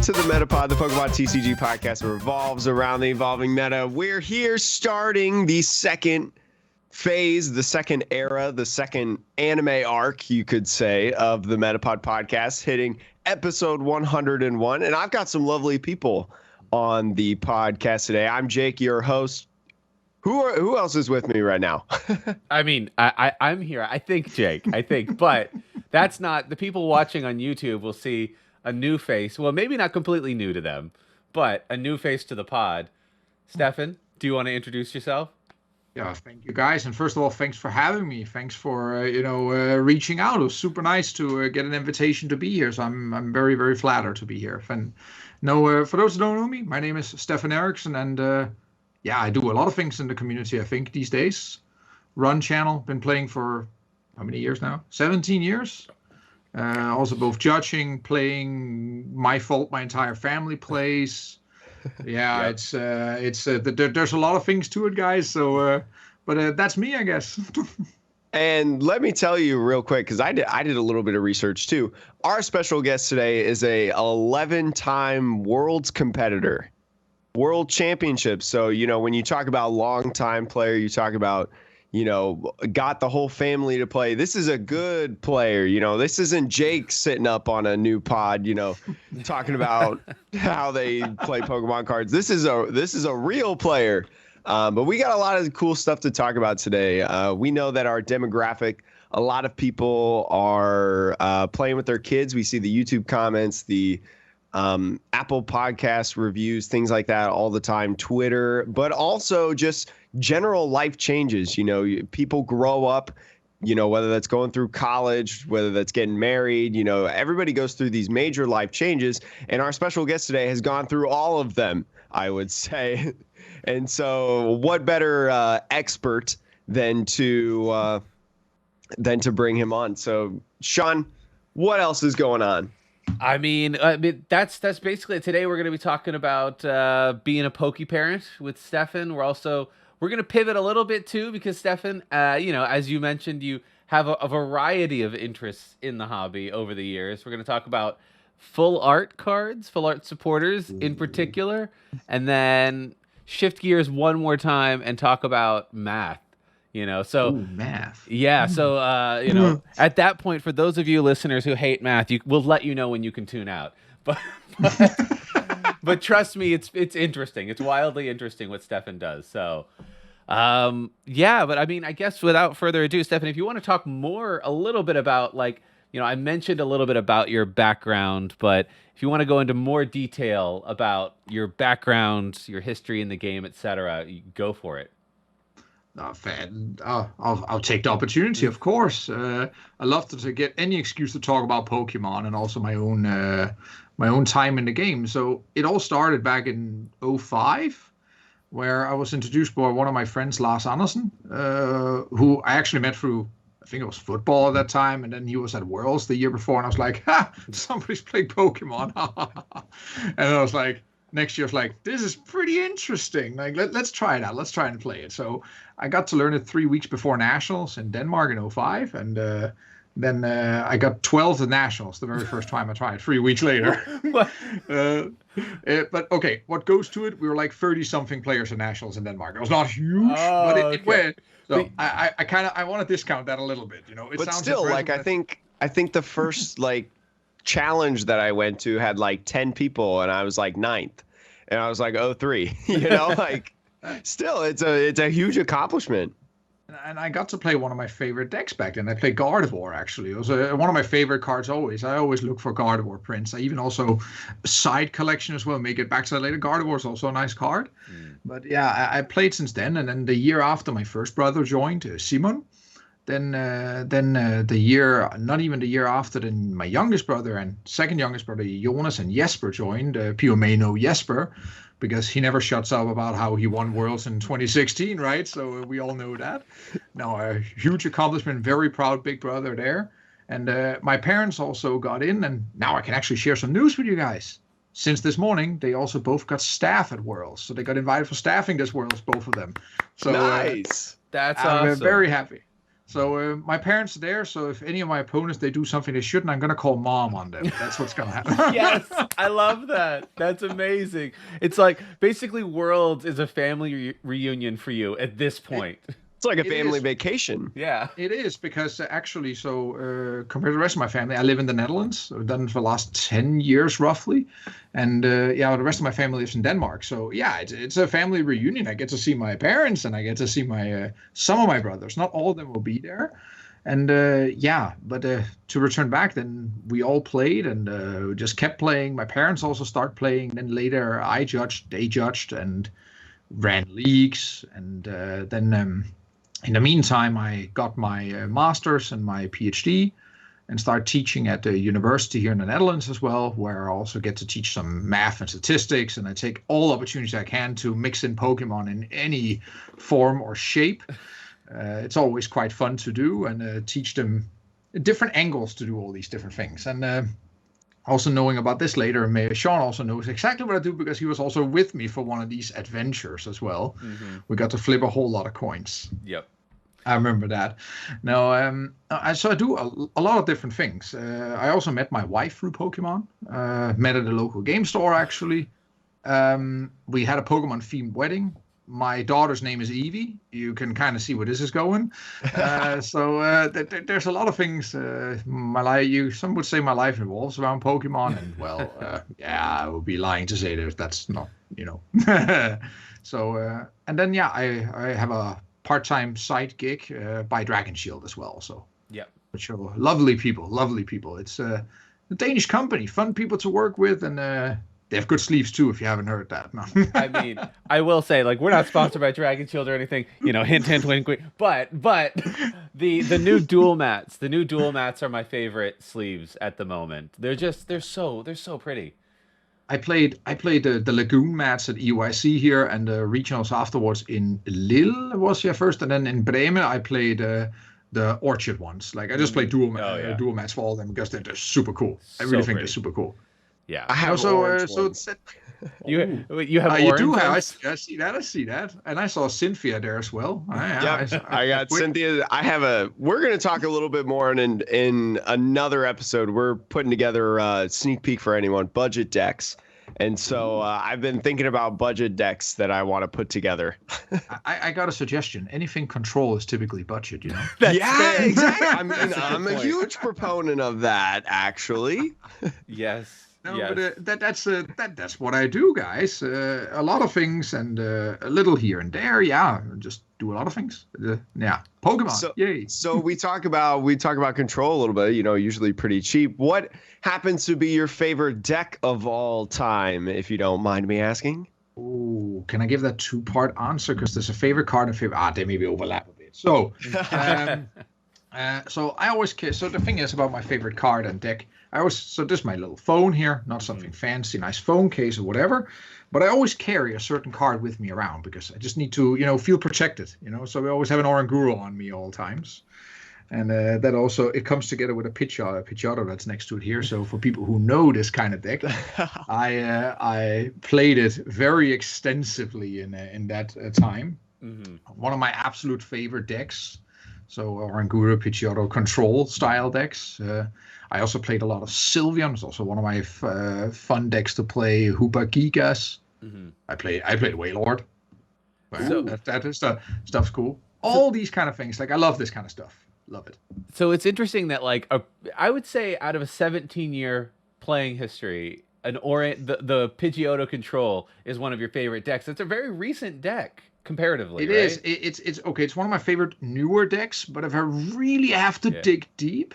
to the Metapod, the Pokemon TCG podcast that revolves around the evolving meta. We're here starting the second phase, the second era, the second anime arc, you could say, of the Metapod podcast, hitting episode 101. And I've got some lovely people on the podcast today. I'm Jake, your host. Who else is with me right now? I mean, I'm here. I think, Jake. But that's not... The people watching on YouTube will see a new face. Well, maybe not completely new to them, but a new face to the pod. Stefan, do you want to introduce yourself? Yeah, thank you guys. And first of all, thanks for having me. Thanks for reaching out. It was super nice to get an invitation to be here. So I'm very, very flattered to be here. For those who don't know me, my name is Steffen Ericksen, and I do a lot of things in the community. I think these days, run channel, been playing for how many years now? 17 years. Also both judging, playing. My fault, my entire family plays. Yeah, yep. There's a lot of things to it, guys. So, but that's me, I guess. And let me tell you real quick, because I did a little bit of research too. Our special guest today is a 11-time world's competitor, world championships. So when you talk about long-time player, you talk about got the whole family to play. This is a good player. This isn't Jake sitting up on a new pod, talking about how they play Pokemon cards. This is a real player. But we got a lot of cool stuff to talk about today. We know that our demographic, a lot of people are playing with their kids. We see the YouTube comments, the Apple podcast reviews, things like that all the time, Twitter, but also just general life changes. People grow up, whether that's going through college, whether that's getting married, everybody goes through these major life changes. And our special guest today has gone through all of them, I would say. And so what better expert than to bring him on? So, Sean, what else is going on? I mean, that's basically it. Today we're going to be talking about being a Poke parent with Stefan. We're going to pivot a little bit too, because Stefan, as you mentioned, you have a variety of interests in the hobby over the years. We're going to talk about full art cards, full art supporters in particular, and then shift gears one more time and talk about math. Math. Yeah. So, at that point, for those of you listeners who hate math, we'll let you know when you can tune out. But trust me, it's interesting. It's wildly interesting what Stefan does. So, but I mean, I guess without further ado, Stefan, if you want to talk a little bit about, I mentioned a little bit about your background, but if you want to go into more detail about your background, your history in the game, etc., go for it. I'll take the opportunity, of course. I love to get any excuse to talk about Pokemon and also my own time in the game. So it all started back in 2005, where I was introduced by one of my friends, Lars Andersen, who I actually met through, I think it was football at that time, and then he was at Worlds the year before, and I was like, somebody's playing Pokemon. And I was like, next year I was like, this is pretty interesting. Like, let's try it out. Let's try and play it. So I got to learn it 3 weeks before Nationals in Denmark in 2005, and then I got 12th at Nationals the very first time I tried, 3 weeks later. But okay, what goes to it, we were like 30-something players at Nationals in Denmark. It was not huge, but it went. So I want to discount that a little bit, It but sounds still, I think the first challenge that I went to had 10 people, and I was ninth, and I was 03. Still, it's a huge accomplishment. And I got to play one of my favorite decks back then. I played Gardevoir, actually. It was one of my favorite cards always. I always look for Gardevoir prints. I even also side collection as well. Make it back to that later. Gardevoir is also a nice card. But yeah, I played since then. And then the year after, my first brother joined, Simon. Then the year, not even the year after, then my youngest brother and second youngest brother, Jonas and Jesper joined. People may know Jesper, because he never shuts up about how he won Worlds in 2016, right? So we all know that. No, a huge accomplishment, very proud big brother there. And my parents also got in, and now I can actually share some news with you guys. Since this morning, they also both got staff at Worlds. So they got invited for staffing this Worlds, both of them. So nice. That's I'm awesome. very happy. So my parents are there. So if any of my opponents they do something they shouldn't, I'm gonna call mom on them. That's what's gonna happen. Yes, I love that. That's amazing. It's like basically Worlds is a family reunion for you at this point. It's like a family vacation. Yeah. It is because actually, so compared to the rest of my family, I live in the Netherlands. I've done it for the last 10 years roughly. And the rest of my family lives in Denmark. So yeah, it's a family reunion. I get to see my parents and I get to see my some of my brothers. Not all of them will be there. And but to return back, then we all played and just kept playing. My parents also start playing. Then later I judged, they judged and ran leagues. And then in the meantime, I got my master's and my PhD and started teaching at the university here in the Netherlands as well, where I also get to teach some math and statistics. And I take all opportunities I can to mix in Pokemon in any form or shape. It's always quite fun to do and teach them different angles to do all these different things. And also knowing about this later, Sean also knows exactly what I do because he was also with me for one of these adventures as well. Mm-hmm. We got to flip a whole lot of coins. Yep. I remember that. No, so I do a lot of different things. I also met my wife through Pokemon. Met at a local game store, actually. We had a Pokemon-themed wedding. My daughter's name is Evie. You can kind of see where this is going. So there's a lot of things. My life, some would say my life revolves around Pokemon. And well, I would be lying to say that's not, So, and then, I have a part-time side gig by Dragon Shield as well. So yeah, which are lovely people. It's a Danish company, fun people to work with, and they have good sleeves too. If you haven't heard that, no. I mean, I will say, like, we're not sponsored by Dragon Shield or anything, hint, hint, wink, wink. But the new dual mats are my favorite sleeves at the moment. They're so pretty. I played the Lagoon mats at EYC here and the regionals afterwards in Lille was here first, and then in Bremen I played the Orchard ones. Like I just played dual mats for all of them because they're super cool. I really think they're super cool. Yeah, I have you have orange. You do have. I see that, and I saw Cynthia there as well. I got Cynthia. We're going to talk a little bit more in another episode. We're putting together a sneak peek for anyone, budget decks. And so I've been thinking about budget decks that I want to put together. I got a suggestion. Anything control is typically budget, Yeah, exactly. I mean, I'm a huge proponent of that, actually. Yes. No, yes. But that's what I do, guys. A lot of things and a little here and there. Yeah, just do a lot of things. Pokemon. Yay. So we talk about control a little bit. Usually pretty cheap. What happens to be your favorite deck of all time, if you don't mind me asking? Oh, can I give that two-part answer? Because there's a favorite card and favorite. They maybe overlap a bit. So, so I always. So the thing is about my favorite card and deck. So this is my little phone here, not something fancy, nice phone case or whatever, but I always carry a certain card with me around because I just need to, feel protected, so we always have an Oranguru on me all times. And that also, it comes together with a Pidgeotto that's next to it here. So for people who know this kind of deck, I played it very extensively in that time. Mm-hmm. One of my absolute favorite decks. So Oranguru, Pidgeotto control style decks. I also played a lot of Sylveon. It's also one of my fun decks to play. Hoopa Gigas. Mm-hmm. I played Wailord. So that stuff's cool. All these kind of things. Like I love this kind of stuff. Love it. So it's interesting that I would say out of a 17-year playing history, the Pidgeotto control is one of your favorite decks. It's a very recent deck. Comparatively, it is. It's okay. It's one of my favorite newer decks, but if I really have to dig deep,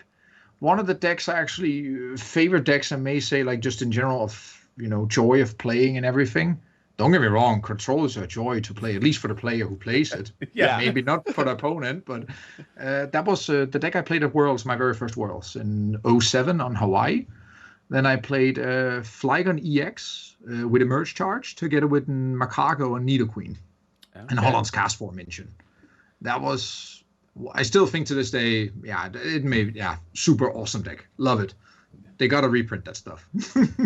one of the decks I actually favorite decks I may say like just in general of joy of playing and everything. Don't get me wrong, control is a joy to play, at least for the player who plays it. Maybe not for the opponent, but that was the deck I played at Worlds, my very first Worlds in 2007 on Hawaii. Then I played Flygon EX with Emerge Charge together with Macago and Nidoqueen. Okay. And Holland's Cast Formation. That was, I still think to this day, super awesome deck. Love it. They got to reprint that stuff.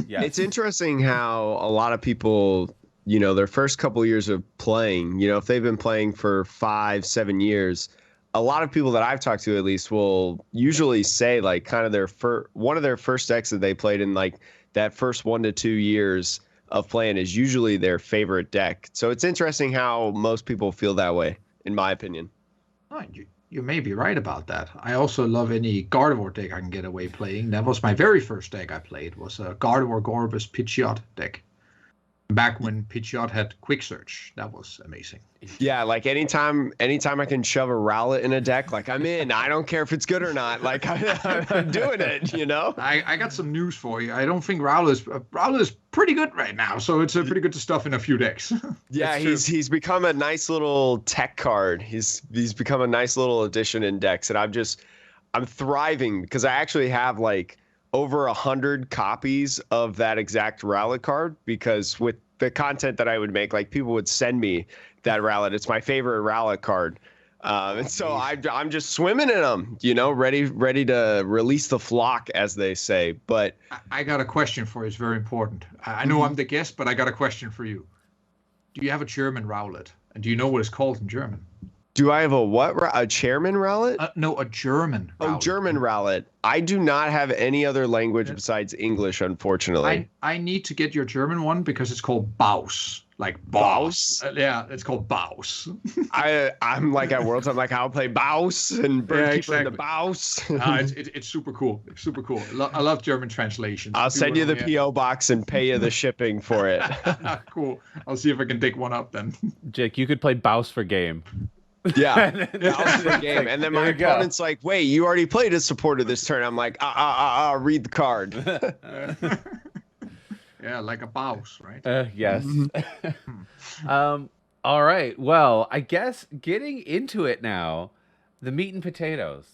Yeah. It's interesting how a lot of people, their first couple of years of playing, if they've been playing for 5-7 years, a lot of people that I've talked to, at least, will usually say like kind of their one of their first decks that they played in like that first 1 to 2 years of playing is usually their favorite deck. So it's interesting how most people feel that way, in my opinion. Oh, you may be right about that. I also love any Gardevoir deck I can get away playing. That was my very first deck I played, was a Gardevoir Gorbis Pidgeot deck. Back when Pidgeot had Quick Search. That was amazing. Yeah, like anytime I can shove a Rowlet in a deck, like I'm in. I don't care if it's good or not. Like I'm doing it, you know? I got some news for you. I don't think Rowlet is pretty good right now, so it's pretty good to stuff in a few decks. Yeah, he's become a nice little tech card. He's become a nice little addition in decks, and I'm thriving because I actually have like over 100 copies of that exact Rowlet card, because with the content that I would make, like people would send me that Rowlet. It's my favorite Rowlet card. And so I'm just swimming in them, you know, ready to release the flock, as they say. But I got a question for you. It's very important. I know I'm the guest, but I got a question for you. Do you have a German Rowlet? And do you know what it's called in German? do I have a what? A chairman Rowlet? No, a German Rowlet. Oh, German Rowlet. I do not have any other language besides English, unfortunately. I need to get your German one because it's called Baus. Like Baus. Yeah, it's called Baus. I'm like at Worlds, I'm like, I'll play Baus and Birdkeeper in the Baus. It's super cool. It's super cool. I love German translations. I'll send you the P.O. box and pay you the shipping for it. Cool. I'll see if I can dig one up then. Jake, you could play Baus for game. Yeah, Baus for game. And then my opponent's like, wait, you already played a supporter this turn. I'm like, read the card. Yeah, like a Baus, right? Yes. All right. Well, I guess getting into it now, the meat and potatoes.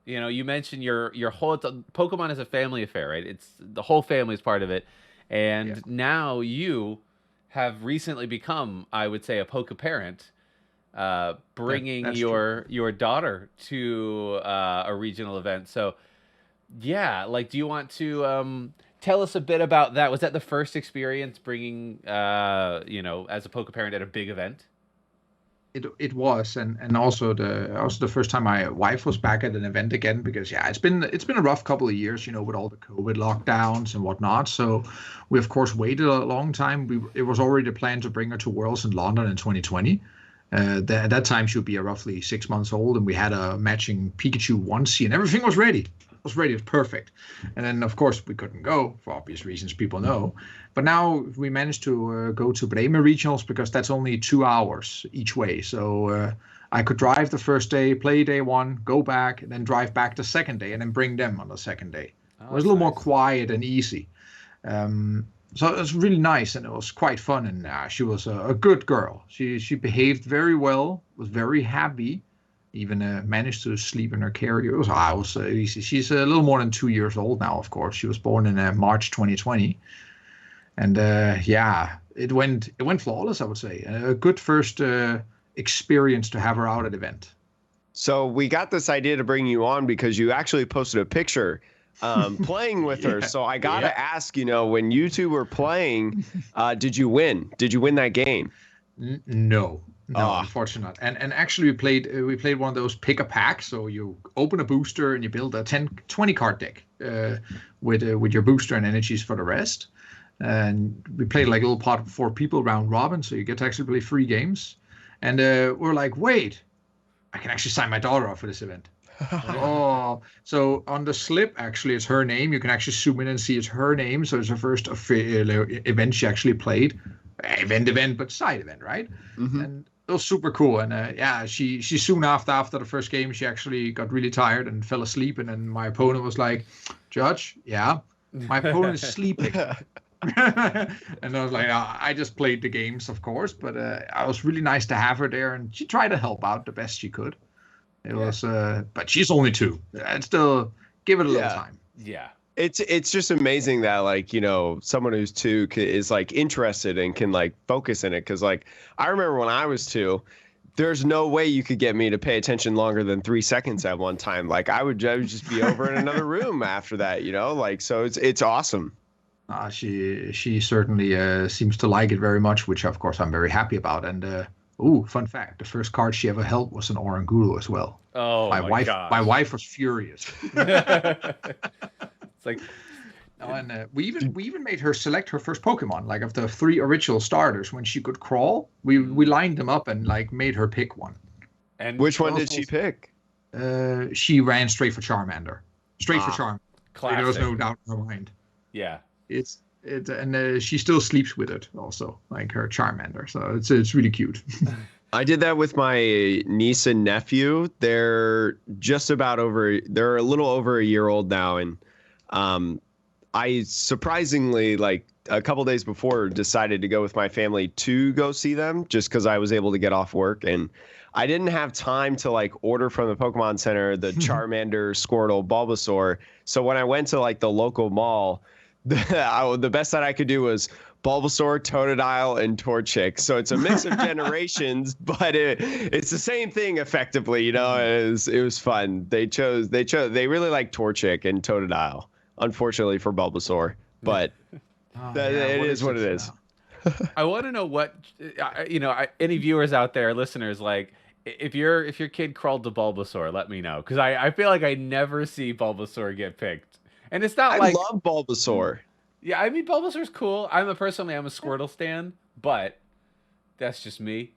You know, you mentioned your whole Pokemon is a family affair, right? It's the whole family is part of it, and now you have recently become, I would say, a Poke parent, bringing your daughter to a regional event. So, yeah, like, do you want to tell us a bit about that? Was that the first experience bringing, as a Poke parent at a big event? It was, and also the first time my wife was back at an event again, because it's been a rough couple of years, with all the COVID lockdowns and whatnot. So we of course waited a long time. It was already the plan to bring her to Worlds in London in 2020. At that time she would be roughly 6 months old, and we had a matching Pikachu onesie, and everything was ready. It was perfect. And then of course we couldn't go for obvious reasons, people know. But now we managed to go to Bremen regionals, because that's only 2 hours each way. So I could drive the first day, play day one, go back, and then drive back the second day, and then bring them on the second day. It was a little more quiet and easy. So it was really nice, and it was quite fun. And she was a good girl. She behaved very well, was very happy. Even managed to sleep in her carrier. It was easy. She's a little more than 2 years old now, of course. She was born in March 2020. And it went flawless, I would say. A good first experience to have her out at event. So we got this idea to bring you on because you actually posted a picture playing with her. So I got to ask, when you two were playing, did you win? Did you win that game? No, unfortunately not. And actually we played one of those pick a pack. So you open a booster and you build a 20 card deck with your booster and energies for the rest. And we played like a little pot of 4 people round robin, so you get to actually play 3 games. And we're like, wait, I can actually sign my daughter up for this event. So on the slip, actually, it's her name. You can actually zoom in and see it's her name. So it's her first event she actually played. Event, but side event, right? Mm-hmm. And it was super cool. And she soon after the first game, she actually got really tired and fell asleep. And then my opponent was like, Judge, my opponent is sleeping. And I was like, I just played the games, of course, but it was really nice to have her there, and she tried to help out the best she could. It was, but she's only 2. I'd still give it a little time. Yeah. It's just amazing that, like, someone who's 2 is like interested and can like focus in it. Cause like, I remember when I was 2, there's no way you could get me to pay attention longer than 3 seconds at one time. Like I would just be over in another room after that, like, so it's awesome. She certainly seems to like it very much, which of course I'm very happy about. And Ooh, fun fact: the first card she ever held was an Oranguru as well. Oh my gosh. My wife was furious. It's like, No, and we even made her select her first Pokemon. Like of the 3 original starters, when she could crawl, we lined them up and like made her pick one. and Which one did she pick? She ran straight for Charmander. Straight for Charmander. classic. There was no doubt in her mind. Yeah. And she still sleeps with it also, like her Charmander. So it's really cute. I did that with my niece and nephew. They're they're a little over a year old now. And I surprisingly, like a couple days before, decided to go with my family to go see them just because I was able to get off work. And I didn't have time to like order from the Pokemon Center the Charmander, Squirtle, Bulbasaur. So when I went to like the local mall, the best that I could do was Bulbasaur, Totodile, and Torchic. So it's a mix of generations, but it's the same thing effectively. You know, it was fun. They really like Torchic and Totodile. Unfortunately for Bulbasaur, but it is what it is. I want to know what, any viewers out there, listeners, like, if your kid crawled to Bulbasaur, let me know, because I feel like I never see Bulbasaur get picked, and it's not I love Bulbasaur. Yeah, I mean Bulbasaur's cool. I'm a Squirtle stan, but that's just me.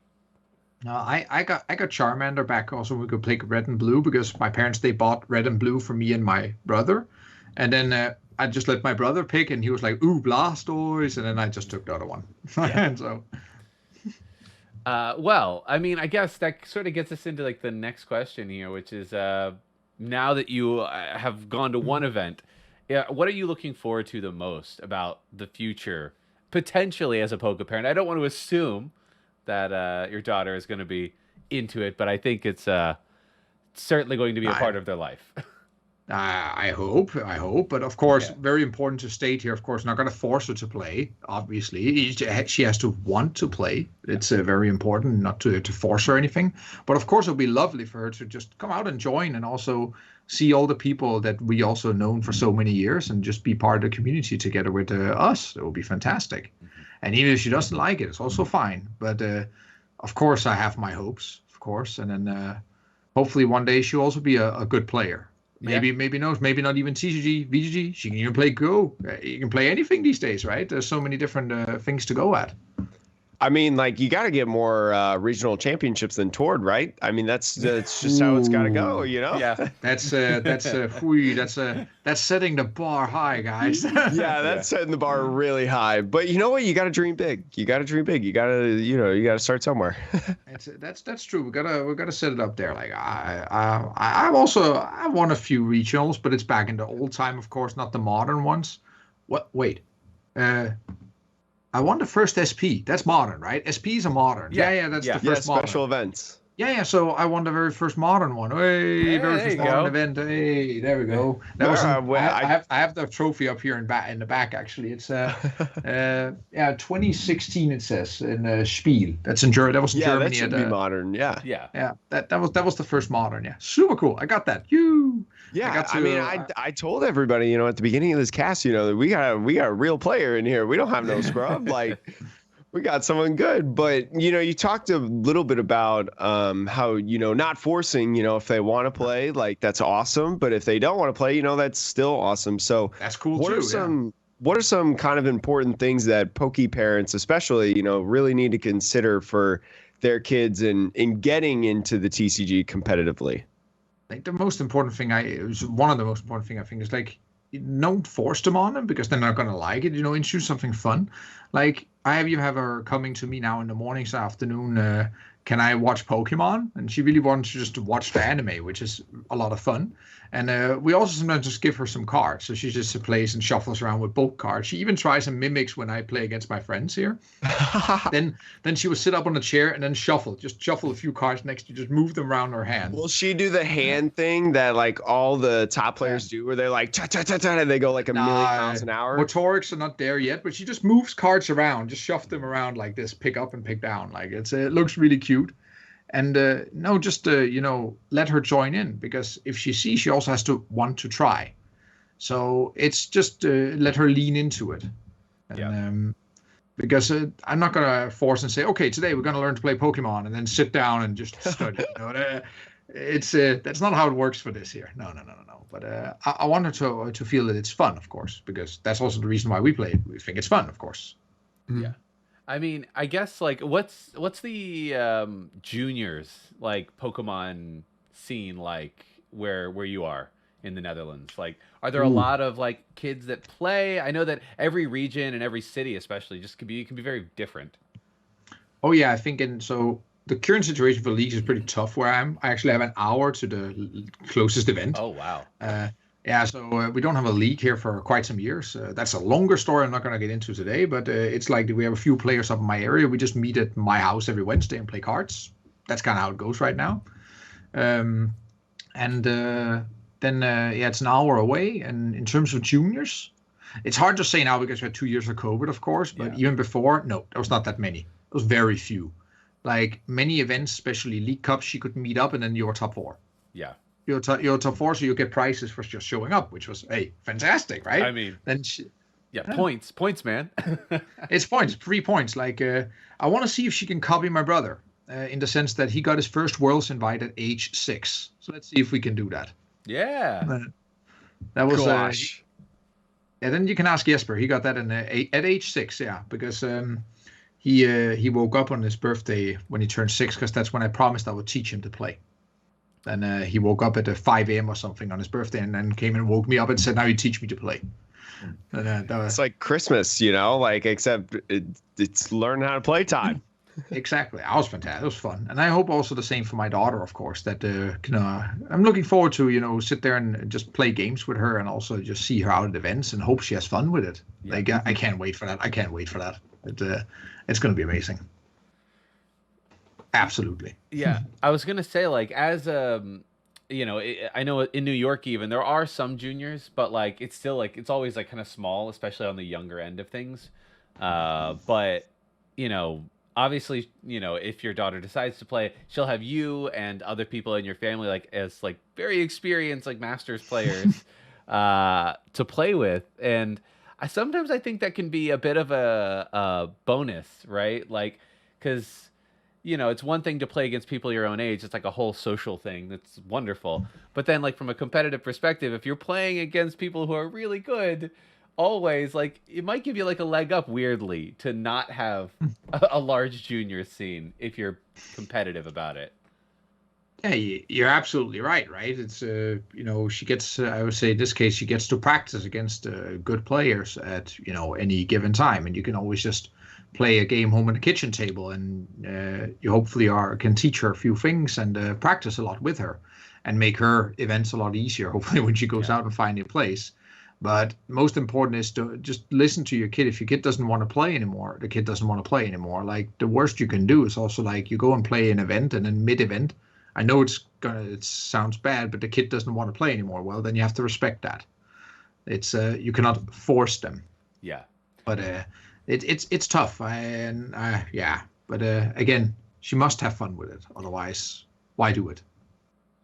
No, I got Charmander back also. We could play Red and Blue because my parents they bought Red and Blue for me and my brother, and then I just let my brother pick, and he was like, "Ooh, Blastoise," and then I just took the other one. Yeah. And so. Well, I mean, I guess that sort of gets us into like the next question here, which is now that you have gone to one event, what are you looking forward to the most about the future, potentially as a Poke parent? I don't want to assume that your daughter is going to be into it, but I think it's certainly going to be a part of their life. I hope, but of course, very important to state here. Of course, not going to force her to play. Obviously, she has to want to play. It's very important not to force her or anything. But of course, it'll be lovely for her to just come out and join, and also see all the people that we also known for so many years, and just be part of the community together with us. It will be fantastic. And even if she doesn't like it, it's also fine. But of course, I have my hopes, of course, and then hopefully one day she'll also be a good player. Maybe not even TCG, VGG. She can even play Go. You can play anything these days, right? There's so many different things to go at. I mean, like, you got to get more regional championships than Tord, right? I mean, that's just how it's got to go, you know? Yeah. That's setting the bar high, guys. Yeah, that's setting the bar really high. But you know what? You got to dream big. You got to dream big. You got to start somewhere. That's true. We gotta set it up there. Like I won a few regionals, but it's back in the old time, of course, not the modern ones. What? Wait. I won the first SP. That's modern, right? SP is a modern. Yeah, that's the first modern. Special events. Yeah. So I won the very first modern one. Hey, very first modern event. Hey, there we go. That was. I have the trophy up here in the back. Actually, it's 2016. It says in Spiel. That's in Germany. That was in Germany. That should be modern. Yeah. That was the first modern. Yeah, super cool. I got that. Yeah, I told everybody, at the beginning of this cast, that we got a real player in here. We don't have no scrub. Like, we got someone good. But you talked a little bit about how not forcing. If they want to play, like, that's awesome. But if they don't want to play, that's still awesome. So that's cool what too. What are some kind of important things that Poke parents, especially, really need to consider for their kids in getting into the TCG competitively? Like one of the most important thing I think is like, don't force them on them because they're not gonna like it. Introduce something fun. Like I have her coming to me now in the mornings, afternoon. Can I watch Pokemon? And she really wants to just watch the anime, which is a lot of fun. And we also sometimes just give her some cards. So she just plays and shuffles around with bulk cards. She even tries some mimics when I play against my friends here. then she would sit up on a chair and then shuffle a few cards next to, just move them around her hand. Will she do the hand thing that like all the top players do, where they're like ta-ta-ta-ta, and they go like a million miles an hour? Motorics are not there yet, but she just moves cards around, just shuffle them around like this, pick up and pick down. Like it looks really cute. And let her join in, because if she sees, she also has to want to try. So it's just let her lean into it. And because I'm not gonna force and say, okay, today we're gonna learn to play Pokemon, and then sit down and just study. It's that's not how it works for this here. No. But I want her to feel that it's fun, of course, because that's also the reason why we play it. We think it's fun, of course. Yeah. I mean, I guess like what's the juniors like Pokemon scene like where you are in the Netherlands? Like, are there a lot of like kids that play? I know that every region and every city, especially, just can be very different. Oh yeah, I think the current situation for leagues is pretty tough where I actually have an hour to the closest event. Oh wow. Yeah, so we don't have a league here for quite some years. That's a longer story I'm not going to get into today, but it's like we have a few players up in my area. We just meet at my house every Wednesday and play cards. That's kind of how it goes right now. Then it's an hour away. And in terms of juniors, it's hard to say now because we had 2 years of COVID, of course. But even before, no, there was not that many. There was very few. Like many events, especially League Cups, you could meet up and then you were top 4. Yeah. You're top 4, so you get prizes for just showing up, which was fantastic, right? I mean, then points, man. It's points, 3 points. Like I want to see if she can copy my brother in the sense that he got his first Worlds invite at age 6. So let's see if we can do that. Yeah, that was. Gosh. And then you can ask Jesper. He got that at age 6, because he woke up on his birthday when he turned 6, because that's when I promised I would teach him to play. And he woke up at 5 a.m. or something on his birthday and then came and woke me up and said, now you teach me to play. And, it's like Christmas, like except it's learn how to play time. Exactly. That was fantastic. It was fun. And I hope also the same for my daughter, of course, that I'm looking forward to, sit there and just play games with her and also just see her out at events and hope she has fun with it. Yeah. Like, I can't wait for that. It's going to be amazing. Absolutely. Yeah, I was gonna say, like, as I know in New York even there are some juniors, but like it's still like it's always like kind of small, especially on the younger end of things. But obviously, if your daughter decides to play, she'll have you and other people in your family like as like very experienced like Masters players to play with, and sometimes I think that can be a bit of a bonus, right? Like, because it's one thing to play against people your own age. It's like a whole social thing. That's wonderful. But then like from a competitive perspective, if you're playing against people who are really good, always like it might give you like a leg up weirdly to not have a large junior scene if you're competitive about it. Yeah, you're absolutely right. It's, she gets, I would say in this case, she gets to practice against good players at, any given time. And you can always just play a game home at the kitchen table and you hopefully can teach her a few things and practice a lot with her and make her events a lot easier, hopefully when she goes out and finally plays. But most important is to just listen to your kid. If your kid doesn't want to play anymore, the kid doesn't want to play anymore. Like the worst you can do is also like you go and play an event and then mid-event, I know it sounds bad, but the kid doesn't want to play anymore. Well, then you have to respect that. It's you cannot force them. Yeah. But it's tough. But again, she must have fun with it. Otherwise, why do it?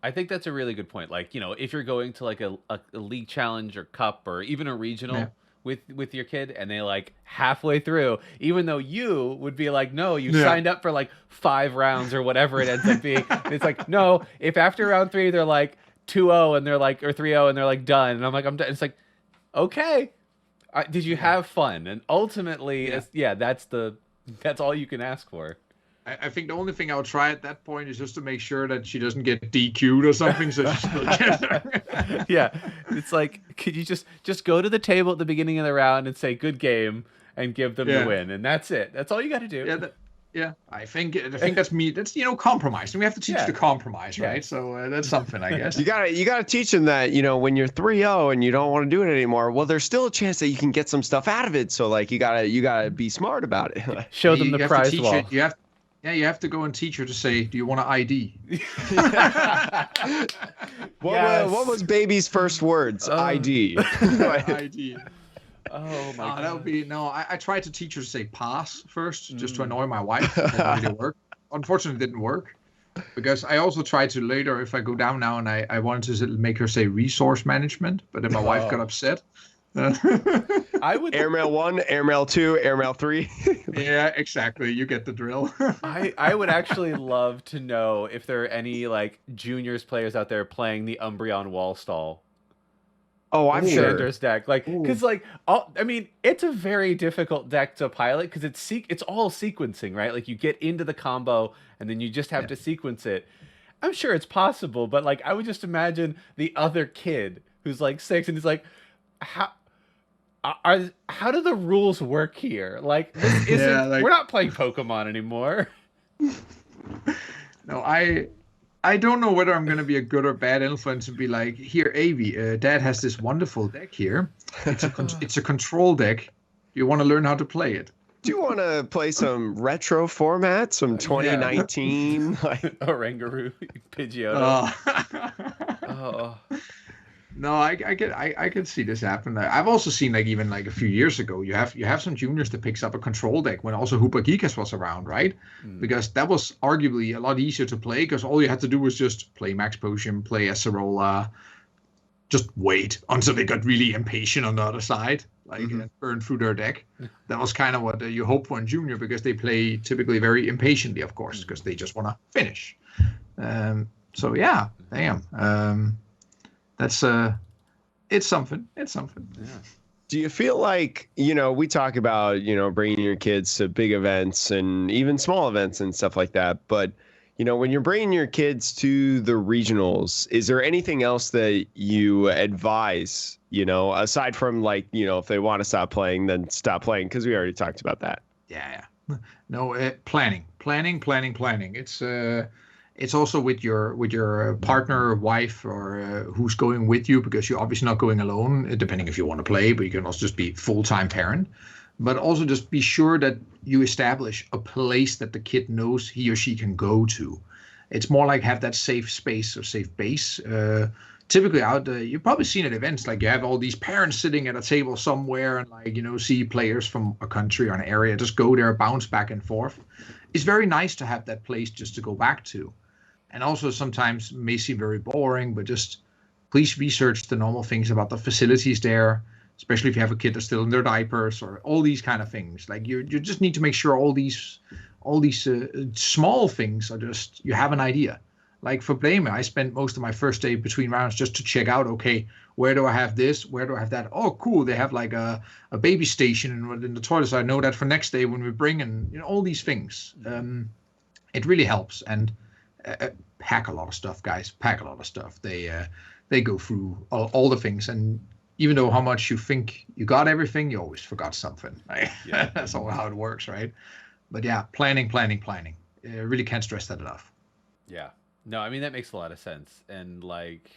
I think that's a really good point. Like, if you're going to like a league challenge or cup or even a regional with your kid and they like halfway through, even though you would be like, no, you signed up for like 5 rounds or whatever it ends up being. It's like, no, if after round 3 they're like 2-0 and they're like, or 3-0 and they're like done. And I'm like, I'm done. It's like, okay. Did you have fun? And ultimately, that's all you can ask for. I think the only thing I would try at that point is just to make sure that she doesn't get DQ'd or something. So yeah, it's like, could you just go to the table at the beginning of the round and say good game and give them the win, and that's it. That's all you got to do. Yeah, I think that's me. That's compromise, and we have to teach to compromise, right? So that's something, I guess. You gotta teach them that when you're 3-0 and you don't want to do it anymore. Well, there's still a chance that you can get some stuff out of it. So like you gotta be smart about it. Show them the prize wall. You have to go and teach her to say, do you want an ID? What was baby's first words? ID. ID. Oh my God. That would be I tried to teach her to say pass first, just to annoy my wife. It didn't really work. Unfortunately, it didn't work. Because I also tried to later, if I go down now and I wanted to make her say resource management, but then my wife got upset. I would Airmail 1, Airmail 2, Airmail 3. Yeah, exactly. You get the drill. I would actually love to know if there are any like juniors players out there playing the Umbreon Wall Stall. Oh, I'm sure. Xander's deck, like, because like, I mean, it's a very difficult deck to pilot because it's all sequencing, right? Like, you get into the combo and then you just have to sequence it. I'm sure it's possible, but like, I would just imagine the other kid who's like 6 and he's like, how do the rules work here? Like, this isn't. We're not playing Pokemon anymore. No, I don't know whether I'm going to be a good or bad influence and be like, here, Avi, Dad has this wonderful deck here. It's a control deck. You want to learn how to play it? Do you want to play some retro format, some 2019? Like Orangaroo, Pidgeotto. Oh. No, I can see this happen. I've also seen like even like a few years ago, you have some juniors that picks up a control deck when also Hoopa Geekas was around, right? Because that was arguably a lot easier to play because all you had to do was just play Max Potion, play Acerola, just wait until they got really impatient on the other side, like and burn through their deck. That was kind of what you hope for in junior because they play typically very impatiently, of course, because they just want to finish. So yeah, damn. That's it's something. It's something. Yeah. Do you feel like, we talk about, bringing your kids to big events and even small events and stuff like that. But, when you're bringing your kids to the regionals, is there anything else that you advise, aside from like, if they want to stop playing, then stop playing? Because we already talked about that. Yeah. No, planning. It's also with your partner, or wife, or who's going with you, because you're obviously not going alone, depending if you want to play, but you can also just be full-time parent. But also just be sure that you establish a place that the kid knows he or she can go to. It's more like have that safe space or safe base. Typically you've probably seen at events, like you have all these parents sitting at a table somewhere and like, see players from a country or an area, just go there, bounce back and forth. It's very nice to have that place just to go back to. And also sometimes may seem very boring, but just please research the normal things about the facilities there, especially if you have a kid that's still in their diapers or all these kind of things. Like you just need to make sure all these small things are just, you have an idea. Like for Blame, I spent most of my first day between rounds just to check out, okay, where do I have this? Where do I have that? Oh, cool. They have like a baby station in the toilet. So I know that for next day when we bring in, all these things. It really helps. And pack a lot of stuff, guys. Pack a lot of stuff. They go through all the things, and even though how much you think you got everything, you always forgot something. Right? Yeah. That's all how it works, right? But yeah, planning. Really can't stress that enough. Yeah. No, I mean that makes a lot of sense, and like,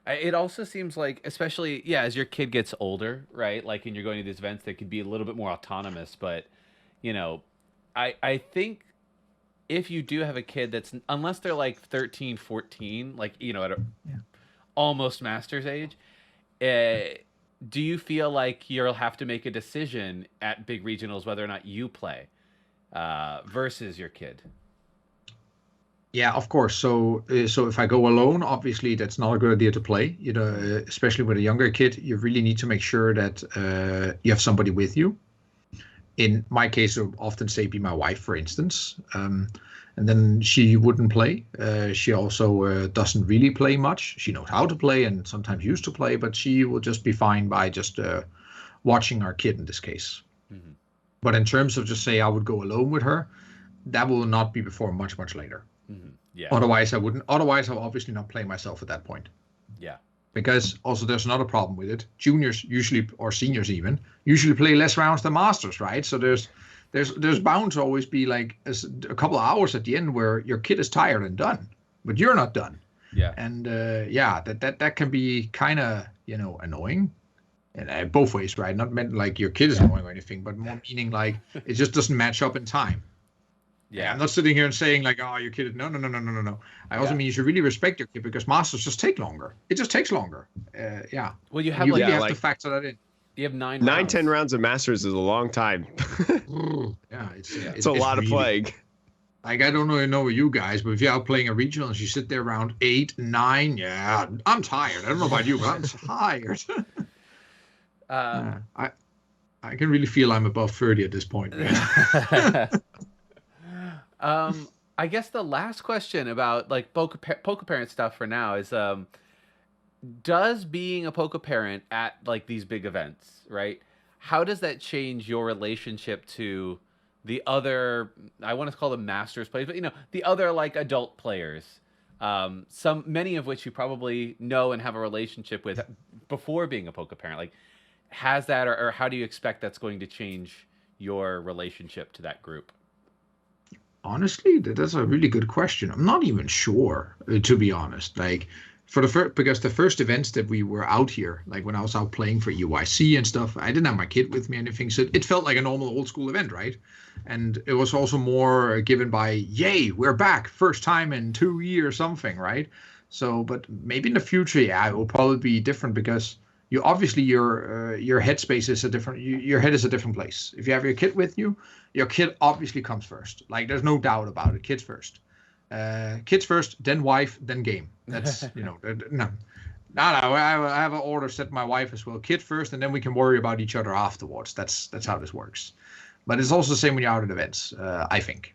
it also seems like, especially as your kid gets older, right? Like, and you're going to these events, they could be a little bit more autonomous. But, I think, if you do have a kid that's, unless they're like 13, 14, like, at almost master's age, do you feel like you'll have to make a decision at big regionals whether or not you play versus your kid? Yeah, of course. So if I go alone, obviously that's not a good idea to play. Especially with a younger kid, you really need to make sure that you have somebody with you. In my case, I would often say be my wife, for instance. And then she wouldn't play. She also doesn't really play much. She knows how to play and sometimes used to play, but she will just be fine by just watching our kid in this case. Mm-hmm. But in terms of just say I would go alone with her, that will not be before much, much later. Mm-hmm. Yeah. Otherwise, I wouldn't. Otherwise, I'll obviously not play myself at that point. Yeah. Because also there's another problem with it. Juniors usually, or seniors even, usually play less rounds than masters, right? So there's bound to always be like a couple of hours at the end where your kid is tired and done, but you're not done. Yeah. And that can be kind of annoying, and both ways, right? Not meant like your kid is annoying or anything, but more meaning like it just doesn't match up in time. Yeah, I'm not sitting here and saying like, oh, your kid. No. I also mean you should really respect your kid because masters just take longer. It just takes longer. Yeah. Well, you have you have to factor that in. You have 9 rounds. 10 rounds of masters is a long time. Yeah, it's a lot of playing. Like I don't know you guys, but if you're out playing a regional and you sit there around 8, 9, yeah, I'm tired. I don't know about you, but I'm tired. I can really feel I'm above 30 at this point, man. I guess the last question about like poker parent stuff for now is does being a poker parent at like these big events, right? How does that change your relationship to the other, I want to call them masters players, but the other like adult players, many of which you probably know and have a relationship with before being a poker parent. Like, has that, or how do you expect that's going to change your relationship to that group? Honestly, that's a really good question. I'm not even sure, to be honest. Like, because the first events that we were out here, like when I was out playing for UIC and stuff, I didn't have my kid with me or anything, so it felt like a normal old school event, right? And it was also more given by, yay, we're back, first time in 2 years, something, right? So, but maybe in the future, yeah, it will probably be different because you obviously your headspace is a different, your head is a different place. If you have your kid with you, your kid obviously comes first. Like, there's no doubt about it. Kids first. Kids first, then wife, then game. That's no. I have an order set my wife as well. Kid first, and then we can worry about each other afterwards. That's how this works. But it's also the same when you're out at events. I think.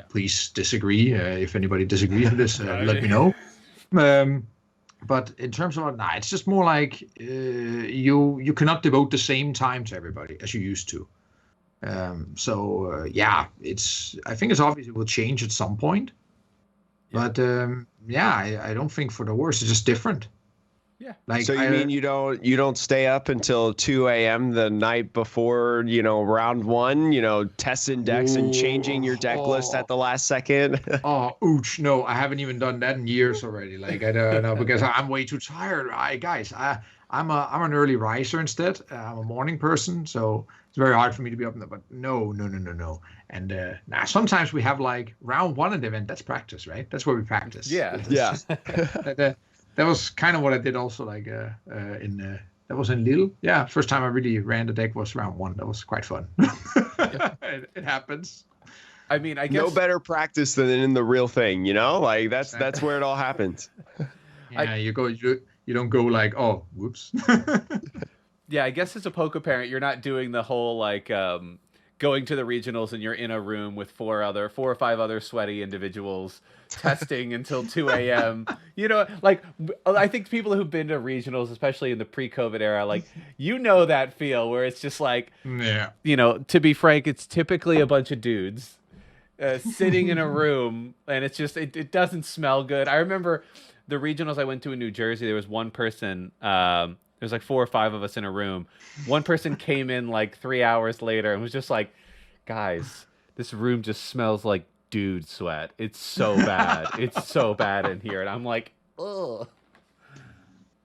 Please disagree. If anybody disagrees with this, let me know. But in terms of it's just more like you cannot devote the same time to everybody as you used to. I think it's obvious it will change at some point. But I don't think for the worse. It's just different. Yeah. Like, so you mean you don't stay up until 2 a.m. the night before, round one, testing decks and changing your deck list at the last second? Ouch. No, I haven't even done that in years already. Like, I don't know, because I'm way too tired. I'm an early riser instead. I'm a morning person, so it's very hard for me to be up in there. But no. And sometimes we have like round one of the event. That's practice, right? That's where we practice. Yeah. That was kind of what I did also, like that was in Lille. Yeah, first time I really ran the deck was round one. That was quite fun. It happens. I mean, I guess no better practice than in the real thing, like that's where it all happens. Yeah, you don't go like, oh, whoops. Yeah, I guess as a poker parent, you're not doing the whole like going to the regionals and you're in a room with four or five other sweaty individuals testing until 2 a.m. Like, I think people who've been to regionals, especially in the pre-COVID era, like, that feel where it's just like, to be frank, it's typically a bunch of dudes sitting in a room, and it's just, it doesn't smell good. I remember the regionals I went to in New Jersey, there was one person, there's like 4 or 5 of us in a room. One person came in like 3 hours later and was just like, guys, this room just smells like dude sweat. It's so bad. It's so bad in here. And I'm like, ugh.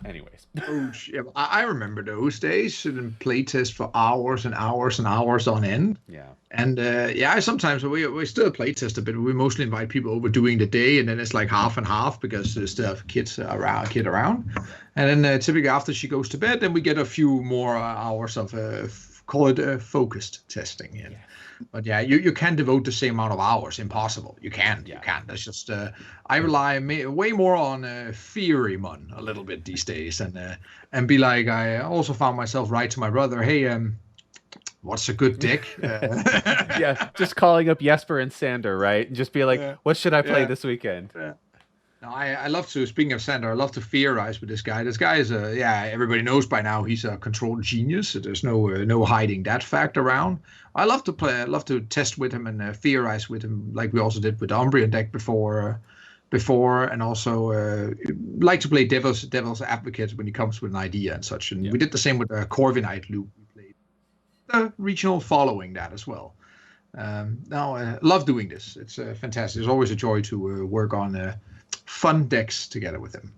Anyways. I remember those days sitting playtest for hours and hours and hours on end. Yeah. And sometimes we still playtest a bit. We mostly invite people over during the day, and then it's like half and half because there's still kids around. And then typically after she goes to bed, then we get a few more hours of call it focused testing. Yeah. But you can't devote the same amount of hours. Impossible. You can't. That's just I rely way more on theory, man, a little bit these days, and be like, I also found myself right to my brother, hey, what's a good deck? Yeah, just calling up Jesper and Sander, right? And just be like, what should I play this weekend? Yeah. No, I love to, speaking of Sander, I love to theorize with this guy. This guy is everybody knows by now he's a control genius. So there's no hiding that fact around. I love to play. I love to test with him and theorize with him, like we also did with the Umbrian deck before, and also like to play devil's advocate when he comes with an idea and such. And we did the same with Corviknight loop. We played the regional following that as well. Love doing this. It's fantastic. It's always a joy to work on fun decks together with him.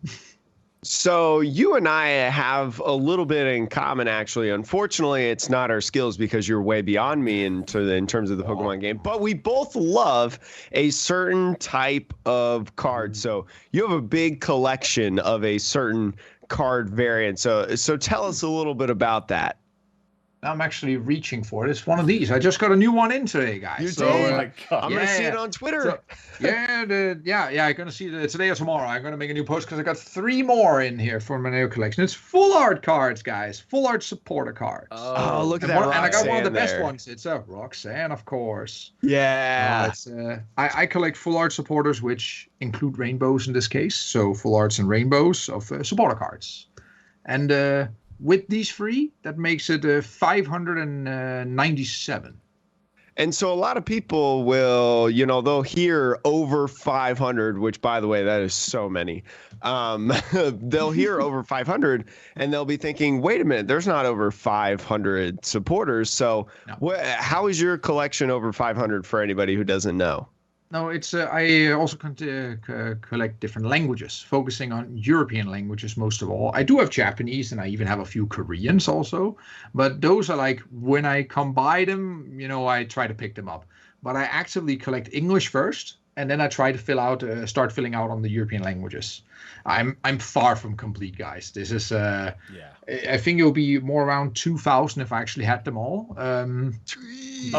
So you and I have a little bit in common, actually. Unfortunately, it's not our skills because you're way beyond me in terms of the Pokemon game. But we both love a certain type of card. So you have a big collection of a certain card variant. So tell us a little bit about that. I'm actually reaching for it. It's one of these. I just got a new one in today, guys. You So, did? Oh my god! I'm gonna see it on Twitter. So, I'm gonna see it today or tomorrow. I'm gonna make a new post because I got 3 more in here for my new collection. It's full art cards, guys. Full art supporter cards. Oh, look at and, that! and I got one of the Roxanne best there. ones. It's a Roxanne, of course. Yeah. I collect full art supporters, which include rainbows in this case. So full arts and rainbows of supporter cards. And with these 3, that makes it 597. And so a lot of people will, they'll hear over 500, which, by the way, that is so many. They'll hear over 500 and they'll be thinking, wait a minute, there's not over 500 supporters. So how is your collection over 500 for anybody who doesn't know? No, it's I also collect different languages, focusing on European languages most of all. I do have Japanese, and I even have a few Koreans also. But those are like, when I come by them, I try to pick them up. But I actively collect English first, and then I try to start filling out on the European languages. I'm far from complete, guys. This is I think it'll be more around 2,000 if I actually had them all. Of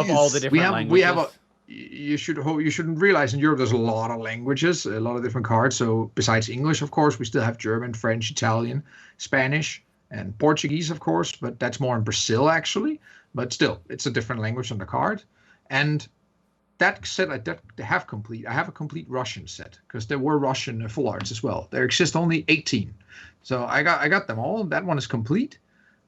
all the different languages. We have you shouldn't realize in Europe there's a lot of languages, a lot of different cards. So besides English, of course, we still have German, French, Italian, Spanish, and Portuguese, of course. But that's more in Brazil, actually. But still, it's a different language on the card. And that set I have a complete Russian set, because there were Russian full arts as well. There exist only 18. So I got them all. That one is complete.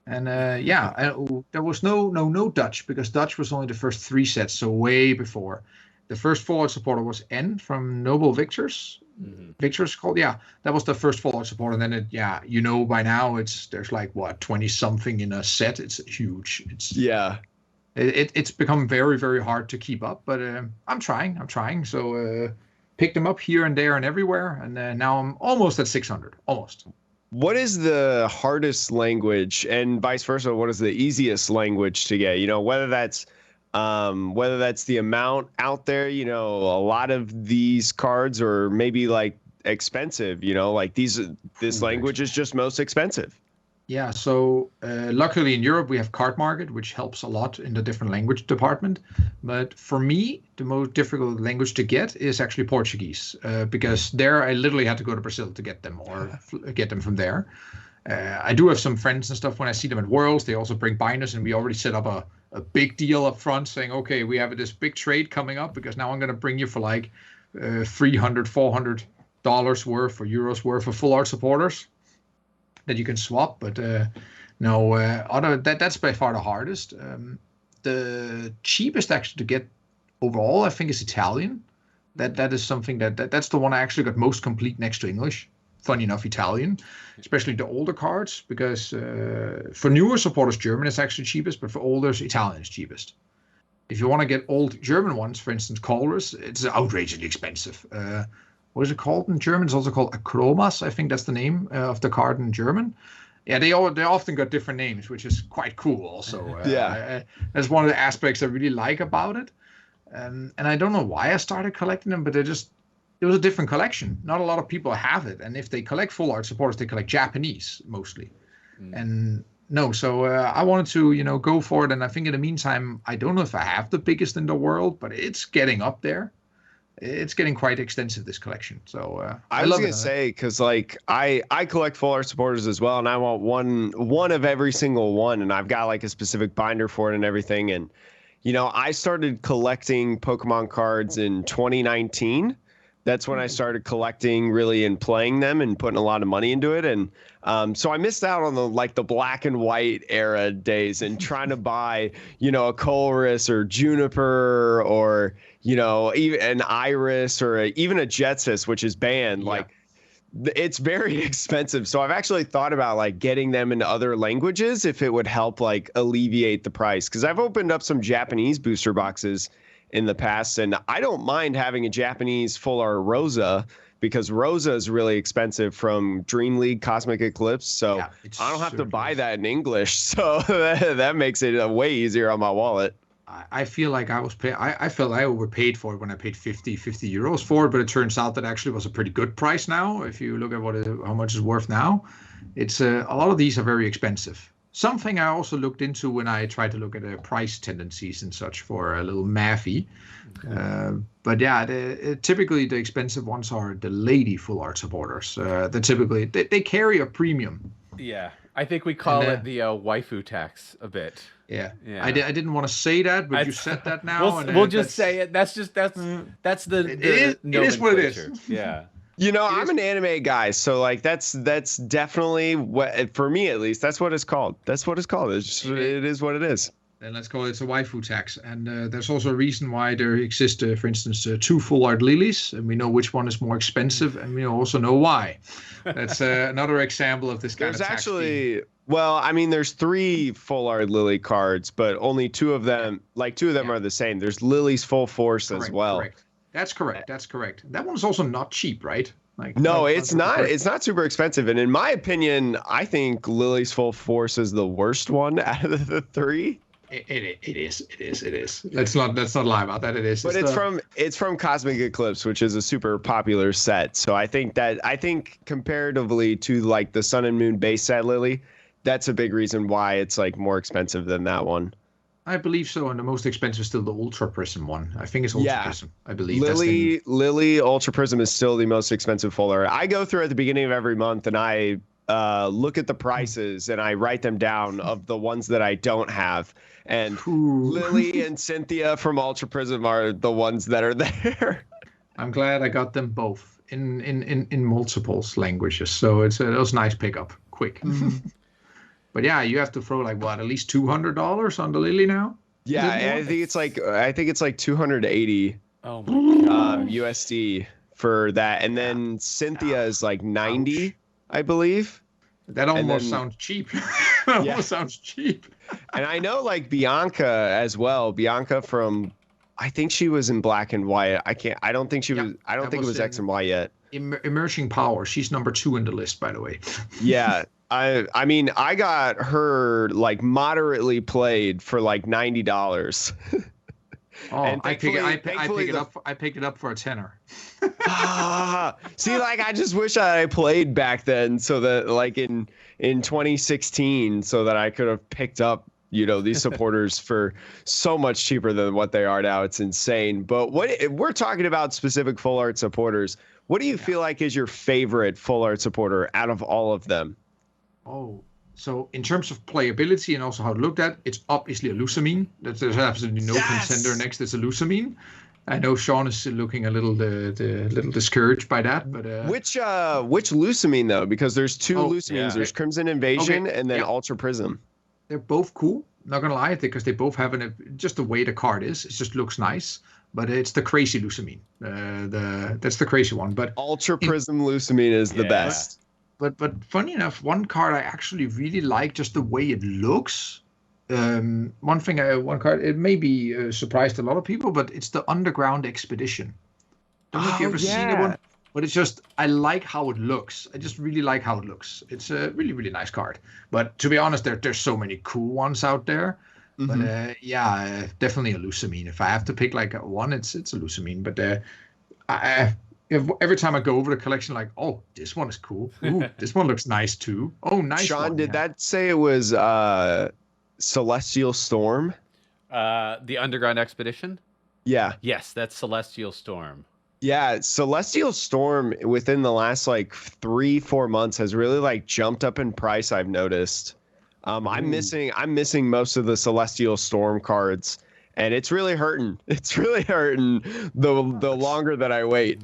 And there was no Dutch, because Dutch was only the first 3 sets, so way before. The first full art supporter was N from Noble Victors. Mm-hmm. Victors called, that was the first full art supporter. And then by now there's like 20 something in a set. It's huge. It's become very, very hard to keep up, but I'm trying. So pick them up here and there and everywhere, and now I'm almost at 600, almost. What is the hardest language, and vice versa? What is the easiest language to get? Whether that's the amount out there. A lot of these cards are maybe like expensive. Like this language is just most expensive. Yeah, so luckily in Europe we have Card Market, which helps a lot in the different language department. But for me, the most difficult language to get is actually Portuguese, because there I literally had to go to Brazil to get them, or get them from there. I do have some friends and stuff. When I see them at Worlds, they also bring binders, and we already set up a big deal up front saying, okay, we have this big trade coming up, because now I'm going to bring you for like $300, $400 worth or euros worth of full art supporters that you can swap. But that's by far the hardest. The cheapest actually to get overall, I think, is Italian. That is something that's the one I actually got most complete next to English. Funny enough, Italian, especially the older cards, because for newer supporters, German is actually cheapest, but for olders, Italian is cheapest. If you want to get old German ones, for instance, Colress, it's outrageously expensive. What is it called in German? It's also called Akromas. I think that's the name of the card in German. Yeah, they often got different names, which is quite cool also. That's one of the aspects I really like about it. And I don't know why I started collecting them, but it was a different collection. Not a lot of people have it. And if they collect full art supporters, they collect Japanese mostly. And so I wanted to, go for it. And I think in the meantime, I don't know if I have the biggest in the world, but it's getting up there. It's getting quite extensive, this collection. So I was gonna say, because like I collect full art supporters as well, and I want one of every single one, and I've got like a specific binder for it and everything. And I started collecting Pokemon cards in 2019. That's when I started collecting really and playing them and putting a lot of money into it. And so I missed out on the black and white era days and trying to buy, a Colress or Juniper or, even an Iris or even a Jetsis, which is banned. Yeah. Like, it's very expensive. So I've actually thought about like getting them into other languages if it would help like alleviate the price. Because I've opened up some Japanese booster boxes in the past, and I don't mind having a Japanese full art Rosa, because Rosa is really expensive from Dream League Cosmic Eclipse, so I don't have to buy that in English, so that makes it way easier on my wallet. I feel like I felt I overpaid for it when I paid 50 euros for it, but it turns out that actually was a pretty good price now. If you look at how much it's worth now, it's a lot of these are very expensive. something I also looked into when I tried to look at price tendencies and such for a little mathy. But yeah, typically the expensive ones are the lady full art supporters. They carry a premium. Yeah, I think we call it the waifu tax a bit. Yeah. I didn't want to say that, but you said that now. We'll just say it. That's the it is what it is. Yeah. I'm an anime guy, so like that's definitely what, for me at least, that's what it's called. That's what it's called. It is what it is. Then let's call it a waifu tax. And there's also a reason why there exist, for instance, 2 full art lilies, and we know which one is more expensive, and we also know why. That's another example of this kind of tax. There's actually, there's 3 full art lily cards, but only 2 of them, are the same. There's Lily's full force as well. Correct. That's correct. That one's also not cheap, right? No, it's not. It's not super expensive, and in my opinion, I think Lily's full force is the worst one out of the 3. It is. Let's not lie about that. It is. But it's from Cosmic Eclipse, which is a super popular set. So I think comparatively to like the Sun and Moon base set Lily, that's a big reason why it's like more expensive than that one. I believe so, and the most expensive is still the Ultra Prism one. I think it's Ultra Prism. I believe Lily Ultra Prism is still the most expensive full art. I go through at the beginning of every month and I look at the prices and I write them down of the ones that I don't have. And Lily and Cynthia from Ultra Prism are the ones that are there. I'm glad I got them both in multiples languages. So it was a nice pickup, quick. But yeah, you have to throw like what, at least $200 on the Lily now? Yeah, I think it's like 280 USD for that, and then Cynthia is like 90, I believe. That almost sounds cheap. Almost sounds cheap. And I know like Bianca as well. Bianca from, I think she was in black and white. I don't think she was. I don't think it was X and Y yet. Emerging Power. She's number 2 in the list, by the way. Yeah. I mean, I got her like moderately played for like $90. And I picked it up for a tenner. See, like I just wish I played back then, so that like in 2016, so that I could have picked up these supporters for so much cheaper than what they are now. It's insane. But we're talking about specific full art supporters. What do you feel like is your favorite full art supporter out of all of them? Oh, so in terms of playability and also how it looked at, it's obviously a Lusamine. There's absolutely no contender next. It's a Lusamine. I know Sean is looking a little discouraged by that, but which Lusamine though? Because there's 2 Lusamines. Yeah. There's Crimson Invasion and then Ultra Prism. They're both cool. Not gonna lie, because they both have just the way the card is. It just looks nice. But it's the crazy Lusamine. That's the crazy one. But Ultra Prism Lusamine is the best. But funny enough, one card I actually really like just the way it looks. One card, it may be surprised a lot of people, but it's the Underground Expedition. Don't know if you ever seen the one, but it's just, I like how it looks. I just really like how it looks. It's a really, really nice card. But to be honest, there's so many cool ones out there. Mm-hmm. But definitely a Lusamine. If I have to pick like one, it's a Lusamine. But every time I go over the collection, like, oh, this one is cool. Ooh, this one looks nice too. Oh, nice. Sean, did that say it was Celestial Storm? The Underground Expedition? Yeah. Yes, that's Celestial Storm. Yeah, Celestial Storm within the last like 3-4 months has really like jumped up in price, I've noticed. I'm missing most of the Celestial Storm cards, and it's really hurting. It's really hurting the longer that I wait.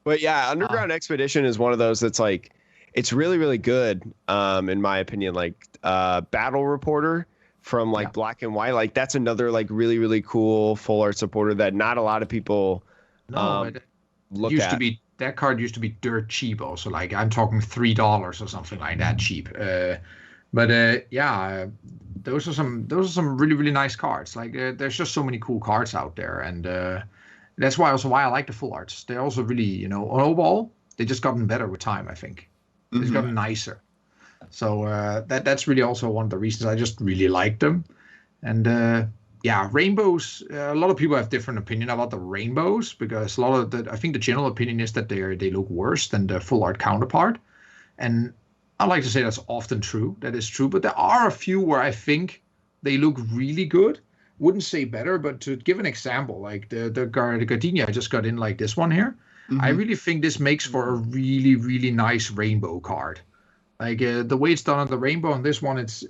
But yeah, Underground Expedition is one of those that's like, it's really, really good, in my opinion. Like Battle Reporter from like Black and White, like that's another like really, really cool full art supporter that not a lot of people look at. That card used to be dirt cheap also. Like I'm talking $3 or something like that cheap. Those are some really, really nice cards. Like there's just so many cool cards out there, and that's why I like the full arts. They're also really, overall, they just gotten better with time. I think they've gotten nicer. So that's really also one of the reasons I just really like them. And rainbows. A lot of people have different opinion about the rainbows, because I think the general opinion is that they look worse than the full art counterpart. And I like to say that's often true. That is true. But there are a few where I think they look really good. Wouldn't say better, but to give an example, like the gardenia I just got in, like this one here, I really think this makes for a really, really nice rainbow card. Like the way it's done on the rainbow on this one, it's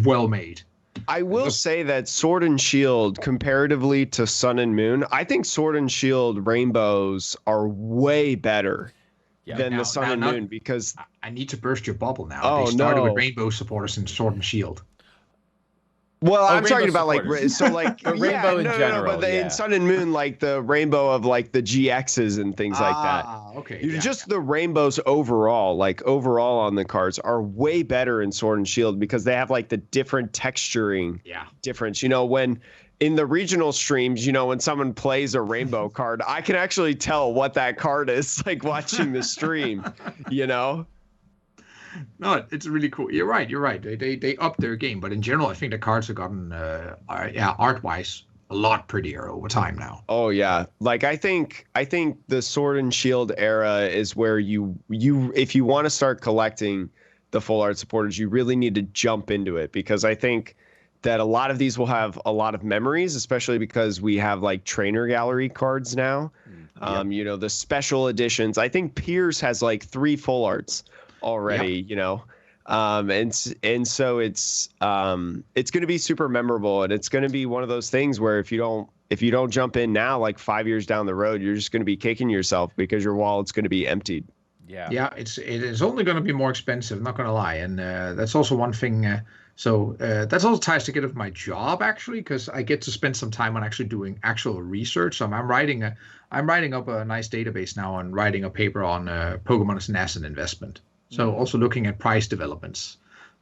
well made. I will say that Sword and Shield, comparatively to Sun and Moon, I think Sword and Shield rainbows are way better than the Sun and Moon, because I need to burst your bubble now. Oh, they started with rainbow supporters in Sword and Shield. Well, I'm talking about supporters. Rainbow in general. But in Sun and Moon, like the rainbow of like the GXs and things like that. Okay. Just the rainbows overall on the cards are way better in Sword and Shield because they have like the different texturing difference. When in the regional streams, when someone plays a rainbow card, I can actually tell what that card is, like watching the stream, No, it's really cool. You're right. They upped their game, but in general, I think the cards have gotten, art-wise, a lot prettier over time now. Oh yeah, like I think the Sword and Shield era is where you if you want to start collecting the full art supporters, you really need to jump into it, because I think that a lot of these will have a lot of memories, especially because we have like trainer gallery cards now. The special editions. I think Piers has like 3 full arts already, and so it's going to be super memorable, and it's going to be one of those things where if you don't jump in now, like 5 years down the road, you're just going to be kicking yourself because your wallet's going to be emptied. It is only going to be more expensive, not going to lie, and that's also one thing. So that's also ties together with my job, actually, because I get to spend some time on actually doing actual research. So I'm writing up a nice database now and writing a paper on Pokemon as an asset investment. So also looking at price developments.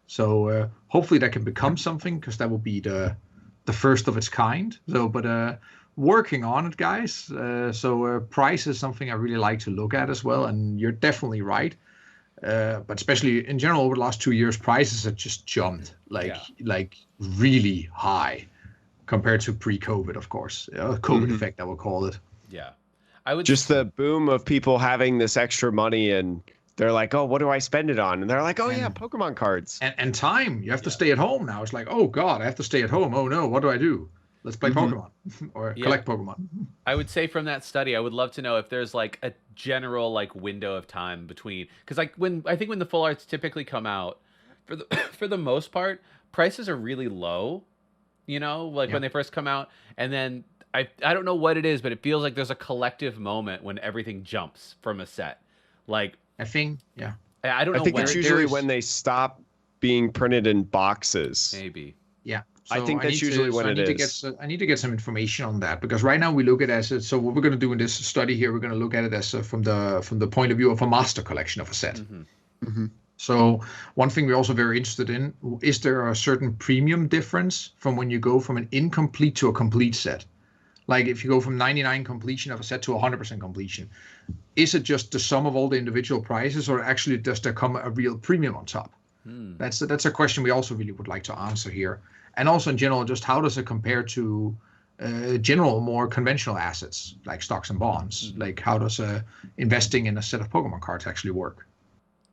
So hopefully that can become something, because that will be the first of its kind. So, but working on it, guys. So price is something I really like to look at as well. And you're definitely right. But especially in general, over the last 2 years, prices have just jumped like really high compared to pre-COVID, of course. COVID effect, I would call it. Yeah, I would just the boom of people having this extra money, and they're like, oh, what do I spend it on? And they're like, oh, yeah, Pokemon cards. And time. You have to stay at home now. It's like, oh, God, I have to stay at home. Oh, no, what do I do? Let's play Pokemon or collect Pokemon. I would say from that study, I would love to know if there's like a general like window of time between, because like when the full arts typically come out, for the most part, prices are really low, when they first come out, and then I don't know what it is, but it feels like there's a collective moment when everything jumps from a set. Like I think, I don't know. I think it's usually when they stop being printed in boxes. Maybe. Yeah. So I think that's usually when it is. I need to get some information on that, because right now we look at it as so what we're going to do in this study here, we're going to look at it as from the point of view of a master collection of a set. So one thing we're also very interested in, is there a certain premium difference from when you go from an incomplete to a complete set? Like if you go from 99 completion of a set to 100% completion, is it just the sum of all the individual prices, or actually does there come a real premium on top? That's a question we also really would like to answer here. And also in general, just how does it compare to general, more conventional assets like stocks and bonds? Like how does investing in a set of Pokemon cards actually work?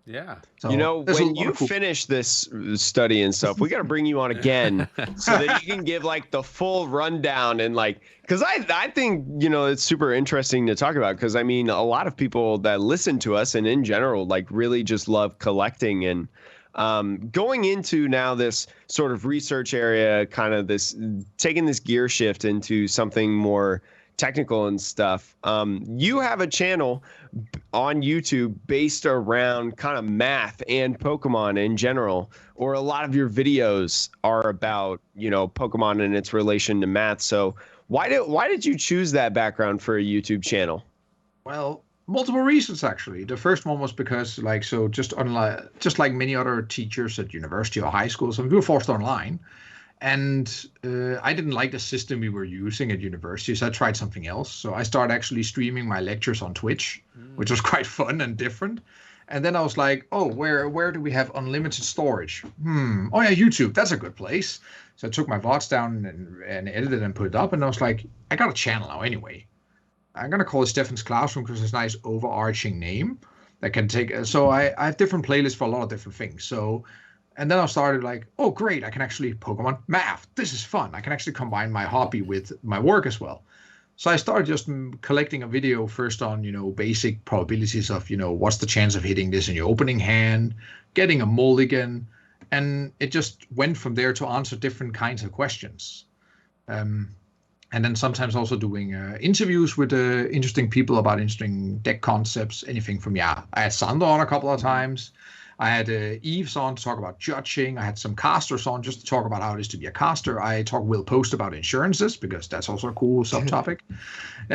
Yeah. So when you finish this study and stuff, we got to bring you on again so that you can give like the full rundown, and like, because I think, it's super interesting to talk about, because I mean, a lot of people that listen to us and in general, like really just love collecting, and going into now this sort of research area, kind of this taking this gear shift into something more technical and stuff. You have a channel on YouTube based around kind of math and Pokemon in general, or a lot of your videos are about, Pokemon and its relation to math. So why did you choose that background for a YouTube channel? Well, multiple reasons, actually. The first one was because, just like many other teachers at university or high school, we were forced online. And I didn't like the system we were using at university, so I tried something else. So I started actually streaming my lectures on Twitch, which was quite fun and different. And then I was like, oh, where do we have unlimited storage? Oh yeah, YouTube, that's a good place. So I took my VODs down and edited and put it up, and I was like, I got a channel now anyway. I'm going to call it Stefan's Classroom because it's a nice overarching name. that can take. So I have different playlists for a lot of different things. So, and then I started like, oh great, I can actually Pokemon math. This is fun. I can actually combine my hobby with my work as well. So I started just collecting a video first on, basic probabilities of, what's the chance of hitting this in your opening hand, getting a mulligan, and it just went from there to answer different kinds of questions. And then sometimes also doing interviews with interesting people about interesting deck concepts, anything from, I had Sander on a couple of times. I had Eves on to talk about judging. I had some casters on just to talk about how it is to be a caster. I will post about insurances because that's also a cool subtopic.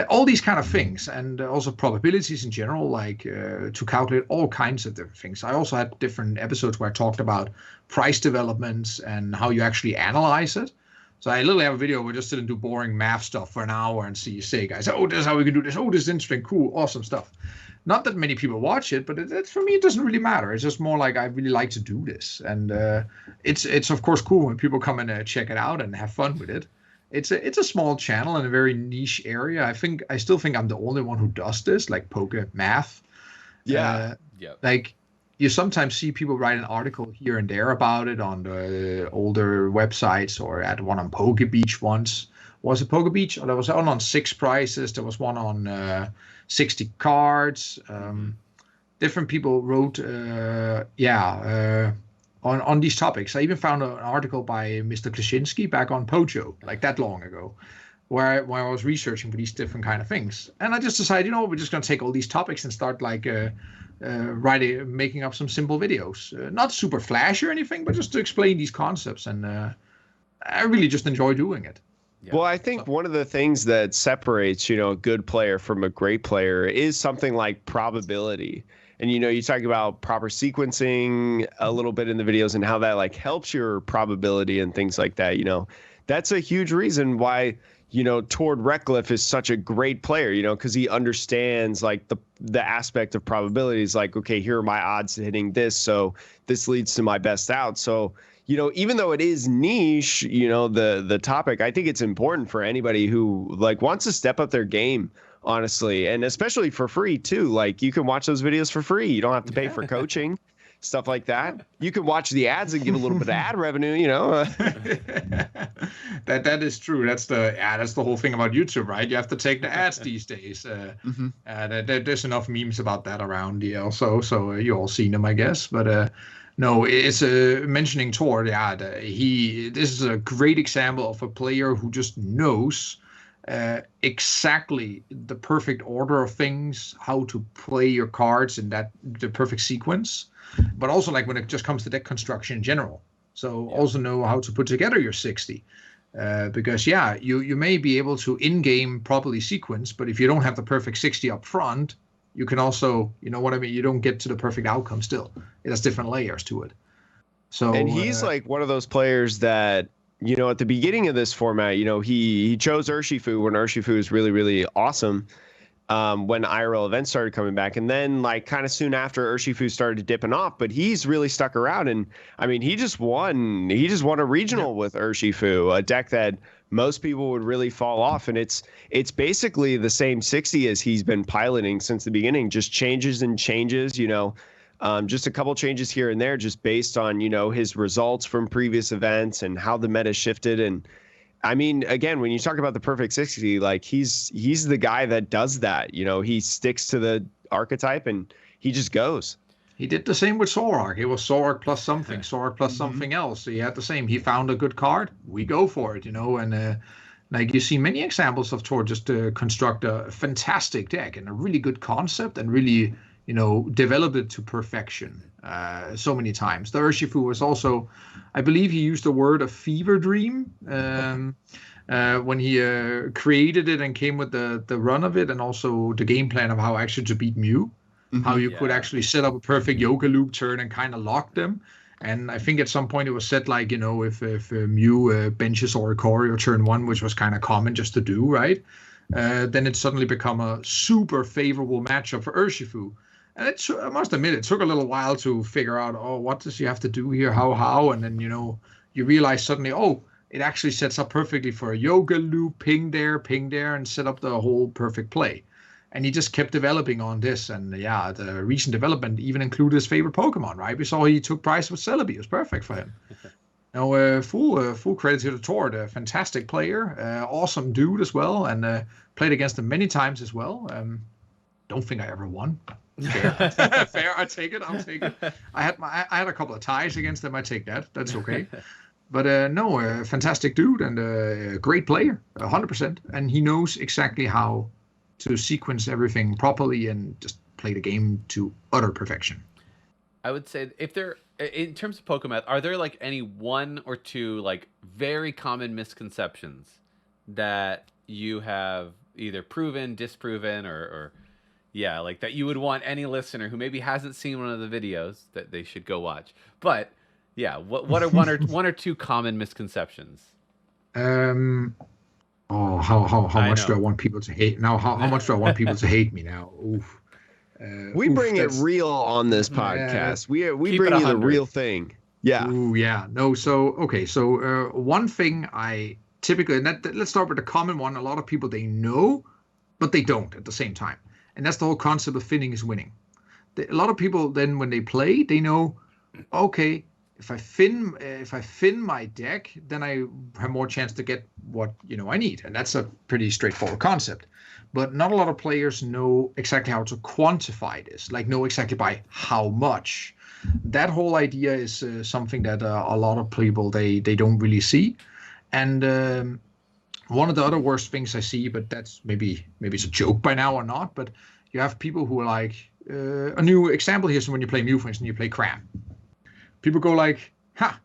All these kind of things, and also probabilities in general, like to calculate all kinds of different things. I also had different episodes where I talked about price developments and how you actually analyze it. So I literally have a video where I just sit and do boring math stuff for an hour and say, guys, oh, this is how we can do this. Oh, this is interesting, cool, awesome stuff. Not that many people watch it, but for me, it doesn't really matter. It's just more like I really like to do this. And it's of course cool when people come and check it out and have fun with it. It's a small channel in a very niche area. I still think I'm the only one who does this, like poker math. Yeah. Like you sometimes see people write an article here and there about it on the older websites, or at one on Poke Beach once. Was it Poke Beach? Or there was one on 6 prices. There was one on 60 cards. Different people wrote, on these topics. I even found an article by Mr. Klaczynski back on Pojo, like that long ago, where I was researching for these different kind of things. And I just decided, we're just going to take all these topics and start like making up some simple videos. Not super flashy or anything, but just to explain these concepts. And I really just enjoy doing it. Yeah. Well, I think one of the things that separates, a good player from a great player is something like probability. And, you talk about proper sequencing a little bit in the videos and how that like helps your probability and things like that. That's a huge reason why, Tord Reckliff is such a great player, because he understands like the aspect of probabilities, like, okay, here are my odds hitting this. So this leads to my best out. So, even though it is niche, the topic, I think it's important for anybody who like wants to step up their game, honestly, and especially for free too. Like you can watch those videos for free. You don't have to pay for coaching, stuff like that. You can watch the ads and get a little bit of ad revenue, That is true. That's the whole thing about YouTube, right? You have to take the ads these days. There's enough memes about that around also, so you all seen them, I guess. But no, it's mentioning Tord. This is a great example of a player who just knows exactly the perfect order of things, how to play your cards in the perfect sequence, but also like when it just comes to deck construction in general. So also know how to put together your 60. Because you may be able to in-game properly sequence, but if you don't have the perfect 60 up front, you can also, you don't get to the perfect outcome still. It has different layers to it. So, and he's like one of those players that, at the beginning of this format, he chose Urshifu when Urshifu was really, really awesome when IRL events started coming back. And then like kind of soon after Urshifu started dipping off, but he's really stuck around. And I mean, he just won a regional with Urshifu, a deck that most people would really fall off. And it's basically the same 60 as he's been piloting since the beginning, just changes, just a couple changes here and there, just based on, his results from previous events and how the meta shifted. And I mean, again, when you talk about the perfect 60, like he's the guy that does that, he sticks to the archetype and he just goes. He did the same with Sorark. It was Sorark plus something, Sorark plus something else. He had the same. He found a good card. We go for it, and like you see many examples of Tord just construct a fantastic deck and a really good concept and really, develop it to perfection so many times. The Urshifu was also, I believe he used the word a fever dream when he created it and came with the run of it and also the game plan of how actually to beat Mew. How you could actually set up a perfect yoga loop turn and kind of lock them. And I think at some point it was set like, if Mew benches or Ikorio turn 1, which was kind of common just to do, right? Then it suddenly become a super favorable matchup for Urshifu. And I must admit, it took a little while to figure out, what does he have to do here, how? And then, you realize suddenly, it actually sets up perfectly for a yoga loop, ping there, and set up the whole perfect play. And he just kept developing on this. And yeah, the recent development even included his favorite Pokemon, right? We saw he took prize with Celebi. It was perfect for him. Now, full credit to the Tord, a fantastic player, awesome dude as well, and played against him many times as well. Don't think I ever won. Fair, fair. I take it. I'll take it. I had a couple of ties against them. I take that. That's okay. But no, fantastic dude and a great player, 100%. And he knows exactly how to sequence everything properly and just play the game to utter perfection. I would say if there, in terms of Pokemon, are there like any one or two like very common misconceptions that you have either proven, disproven, or yeah, like that you would want any listener who maybe hasn't seen one of the videos that they should go watch? But yeah, what are one or two common misconceptions? Oh, how much do I want people to hate now? How much do I want people to hate me now? Oof. We bring it real on this podcast. We bring you the real thing. Yeah. Ooh, yeah. No. So okay. So one thing I typically, and let's start with the common one. A lot of people, they know, but they don't at the same time, and that's the whole concept of thinning is winning. A lot of people then, when they play, they know, okay, if I thin my deck, then I have more chance to get what I need, and that's a pretty straightforward concept. But not a lot of players know exactly how to quantify this, like know exactly by how much. That whole idea is something that a lot of people they don't really see. And one of the other worst things I see, but that's maybe it's a joke by now or not, but you have people who are like, a new example here is when you play Mew, for instance, you play Cram. People go like,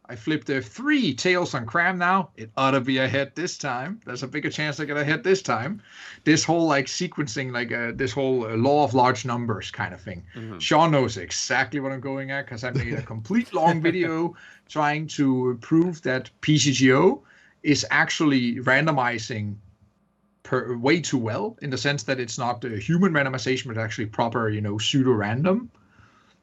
I flipped 3 tails on Cram now. It ought to be a hit this time. There's a bigger chance I get a hit this time. This whole like sequencing, like this whole law of large numbers kind of thing. Mm-hmm. Sean knows exactly what I'm going at because I made a complete long video trying to prove that PCGO is actually randomizing way too well, in the sense that it's not human randomization, but actually proper, pseudo-random.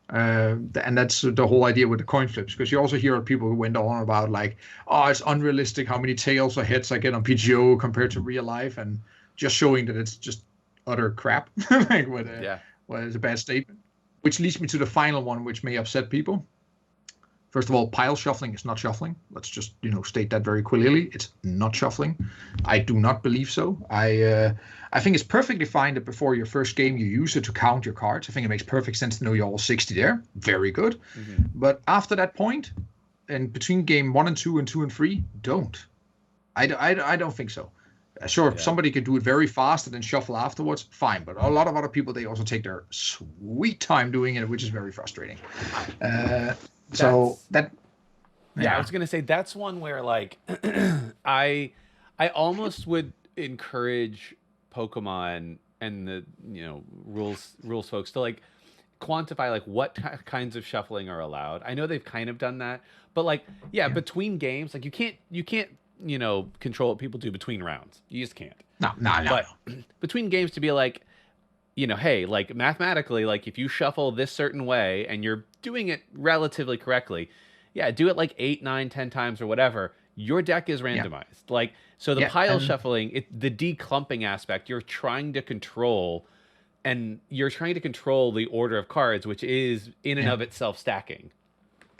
And that's the whole idea with the coin flips, because you also hear people who went on about like, oh, it's unrealistic how many tails or hits I get on PGO compared to real life, and just showing that it's just utter crap. Like what is a bad statement. Which leads me to the final one, which may upset people. First of all, pile shuffling is not shuffling. Let's just state that very clearly. It's not shuffling. I do not believe so. I think it's perfectly fine that before your first game you use it to count your cards. I think it makes perfect sense to know you're all 60 there. Very good. Mm-hmm. But after that point, and between game 1 and 2 and 2 and 3, don't. I don't think so. Sure, if somebody could do it very fast and then shuffle afterwards, fine. But a lot of other people, they also take their sweet time doing it, which is very frustrating. I was gonna say that's one where like I almost would encourage Pokemon and the rules folks to like quantify like what kinds of shuffling are allowed. I know they've kind of done that, but like between games, like you can't control what people do between rounds. You just can't. No. But between games, to be like, hey, like mathematically, like if you shuffle this certain way and you're doing it relatively correctly, do it like 8, 9, 10 times or whatever. Your deck is randomized. Like, so the pile shuffling, the declumping aspect, you're trying to control, and you're trying to control the order of cards, which is in and of itself stacking.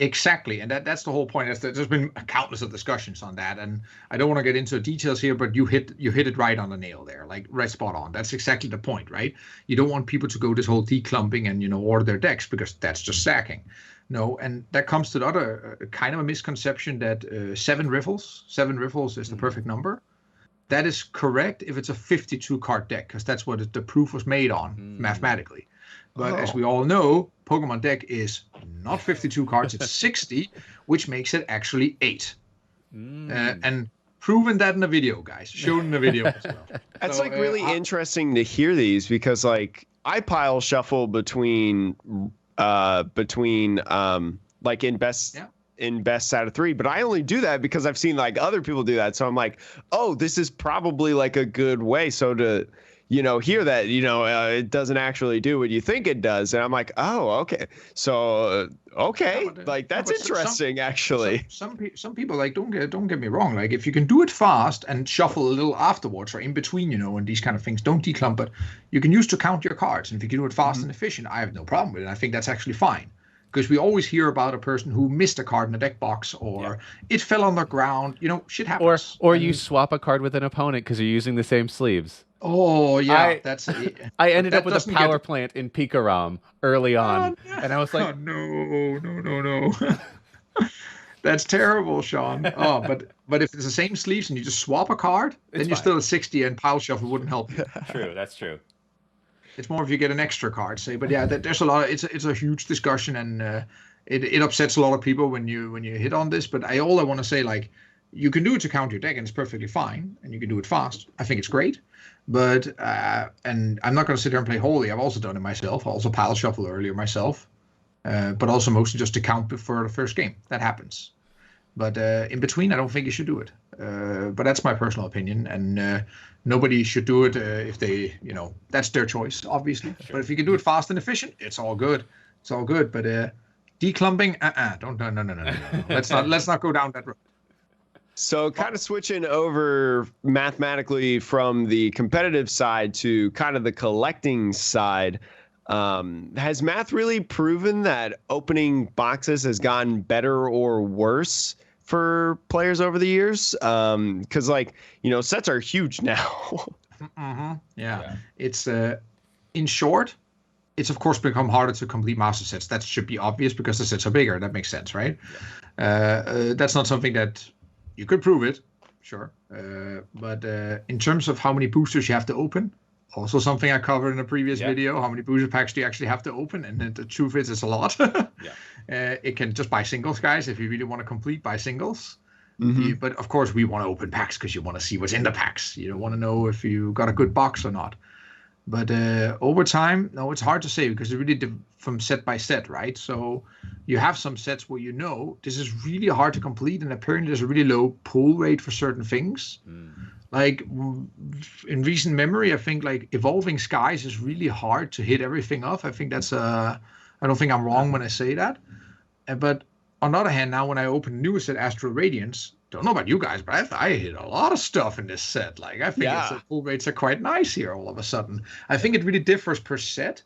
Exactly, and that's the whole point. There's been countless of discussions on that, and I don't want to get into details here, but you hit it right on the nail there, like right spot on. That's exactly the point, right? You don't want people to go this whole declumping and order their decks, because that's just stacking. No, and that comes to the other kind of a misconception that 7 riffles is the perfect number. That is correct if it's a 52 card deck, because that's what the proof was made on mathematically. But as we all know, Pokemon deck is not 52 cards, it's 60, which makes it actually 8. And proven that in the video, guys. Shown in the video as well. That's really interesting to hear these, because like I pile shuffle between like in best out of 3, but I only do that because I've seen like other people do that. So I'm like, oh, this is probably like a good way. So to hear that, it doesn't actually do what you think it does. And I'm like, oh, okay. So, okay. Like, that's interesting, actually. Some people, like, don't get me wrong. Like, if you can do it fast and shuffle a little afterwards or in between, and these kind of things, don't declump it. You can use to count your cards. And if you can do it fast and efficient, I have no problem with it. I think that's actually fine. Because we always hear about a person who missed a card in a deck box, or it fell on the ground. Shit happens. Or you swap a card with an opponent because you're using the same sleeves. Oh yeah, I ended up with a power plant in Pikarom early on, and I was like, oh, no. That's terrible, Sean. Oh, but if it's the same sleeves and you just swap a card, then you're still at 60, and pile shuffle wouldn't help you. True, that's true. It's more if you get an extra card, say. But yeah, there's a lot. It's a huge discussion, and it upsets a lot of people when you hit on this. But I want to say, like, you can do it to count your deck, and it's perfectly fine, and you can do it fast. I think it's great. But and I'm not going to sit here and play holy. I've also done it myself. I also pile shuffle earlier myself, but also mostly just to count before the first game. That happens. But in between, I don't think you should do it. But that's my personal opinion, and nobody should do it if they, that's their choice, obviously. Sure. But if you can do it fast and efficient, it's all good. It's all good. But declumping, no. Let's not go down that road. So kind of switching over mathematically from the competitive side to kind of the collecting side, has math really proven that opening boxes has gotten better or worse for players over the years? Because, sets are huge now. Yeah. It's, in short, it's of course become harder to complete master sets. That should be obvious because the sets are bigger. That makes sense, right? Yeah. That's not something that you could prove it, sure. But in terms of how many boosters you have to open, also something I covered in a previous video. How many booster packs do you actually have to open? And the truth is, it's a lot. It can just buy singles, guys, if you really want to complete, buy singles. But of course, we want to open packs because you want to see what's in the packs. You don't want to know if you got a good box or not. But over time, no, it's hard to say because it really from set by set, right? So you have some sets where this is really hard to complete, and apparently there's a really low pull rate for certain things. Like in recent memory, I think like Evolving Skies is really hard to hit everything off. I think that's I don't think I'm wrong when I say that. But on the other hand, now when I open the newest set, Astral Radiance, don't know about you guys, but I hit a lot of stuff in this set. Like I think the pull rates are quite nice here all of a sudden. I think it really differs per set,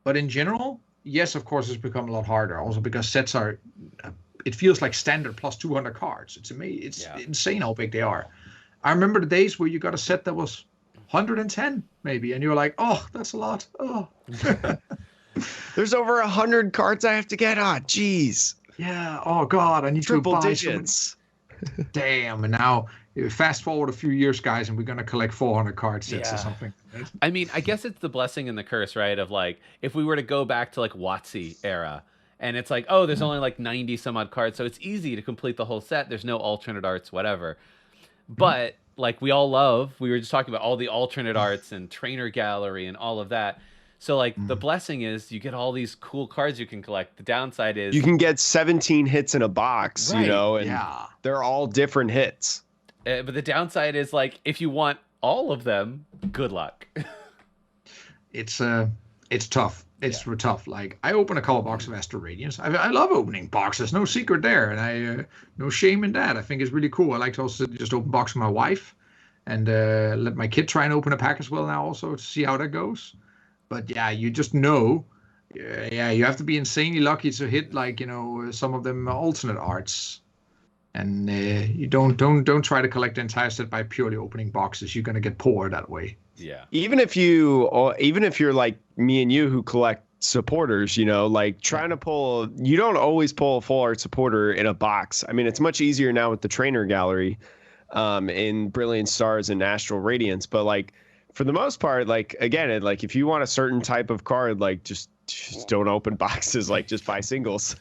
but in general, yes, of course, it's become a lot harder. Also because sets are, it feels like standard plus 200 cards. It's amazing. It's insane how big they are. I remember the days where you got a set that was 110 maybe, and you were like, oh, that's a lot. Oh. There's over 100 cards I have to get. Ah, geez. Yeah. Oh God, I need triple to buy digits. Damn. And now fast forward a few years, guys, and we're going to collect 400 card sets or something. I mean, I guess it's the blessing and the curse, right? Of like, if we were to go back to like WotC era, and it's like, oh, there's only like 90 some odd cards, so it's easy to complete the whole set. There's no alternate arts, whatever. But like we were just talking about all the alternate arts and trainer gallery and all of that. So like the blessing is you get all these cool cards you can collect. The downside is you can get 17 hits in a box, and they're all different hits. But the downside is like if you want all of them, good luck. It's tough. It's tough. Like I open a couple boxes of Astral Radiance. I love opening boxes. No secret there, and I no shame in that. I think it's really cool. I like to also just open box with my wife, and let my kid try and open a pack as well now, also to see how that goes. But yeah, you just know. You have to be insanely lucky to hit like some of them alternate arts, and you don't try to collect the entire set by purely opening boxes. You're gonna get poor that way. Yeah. Even if you're like me and you who collect supporters, like trying to pull, you don't always pull a full art supporter in a box. I mean, it's much easier now with the trainer gallery, in Brilliant Stars and Astral Radiance, but like. For the most part, like again, like if you want a certain type of card, like just don't open boxes, like just buy singles.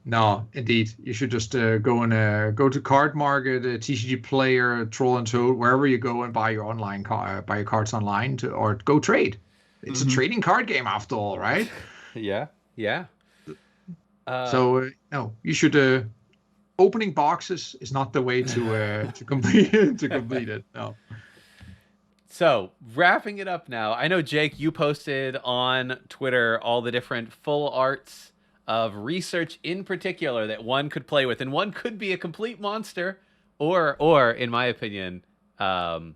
No, indeed, you should just go to Card Market, TCG Player, Troll and Toad, wherever you go and buy your buy your cards online or go trade. It's a trading card game after all, right? Yeah. So no, you should. Opening boxes is not the way to complete it. No. So, wrapping it up now. I know, Jake, you posted on Twitter all the different full arts of research in particular that one could play with, and one could be a complete monster, or in my opinion, I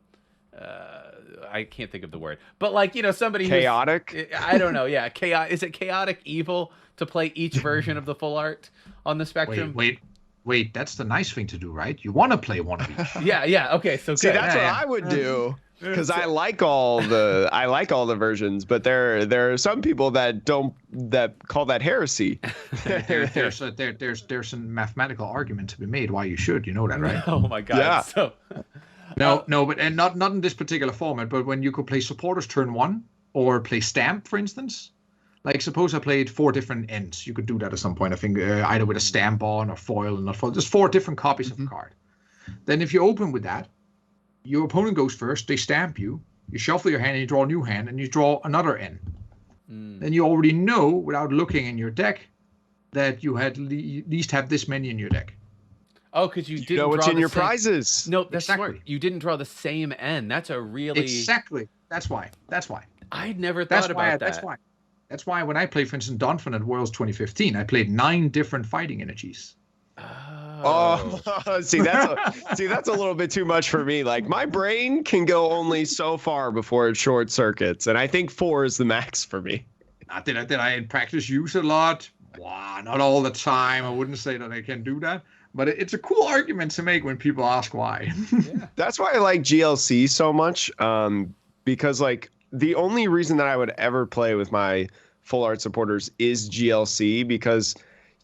can't think of the word, but like, somebody chaotic. I don't know. Yeah, is it chaotic evil to play each version of the full art on the spectrum? Wait. That's the nice thing to do, right? You want to play one of each. Yeah. Okay, so see, good. that's what I would do. Because I like all the versions, but there are some people that call that heresy. There's a mathematical argument to be made why you should. You know that, right? Oh my God. Yeah. So no, but not in this particular format. But when you could play supporters turn 1 or play stamp, for instance. Like suppose I played 4 different ends. You could do that at some point. I think either with a stamp on or foil and not foil. Just 4 different copies of the card. Then if you open with that, your opponent goes first, they stamp you, you shuffle your hand, and you draw a new hand, and you draw another N. Then you already know, without looking in your deck, that you had least have this many in your deck. Oh, because you didn't know what's draw in the your same... prizes. No, that's Exactly. smart. You didn't draw the same N. That's a really... Exactly. That's why. I'd never thought about that. That's why when I played, for instance, Donphan at Worlds 2015, I played 9 different fighting energies. Oh, see, that's a little bit too much for me. Like my brain can go only so far before it short circuits, and I think 4 is the max for me. Not that I in practice use a lot. Wow, not all the time. I wouldn't say that I can do that, but it's a cool argument to make when people ask why. Yeah. That's why I like GLC so much, because like the only reason that I would ever play with my full art supporters is GLC, because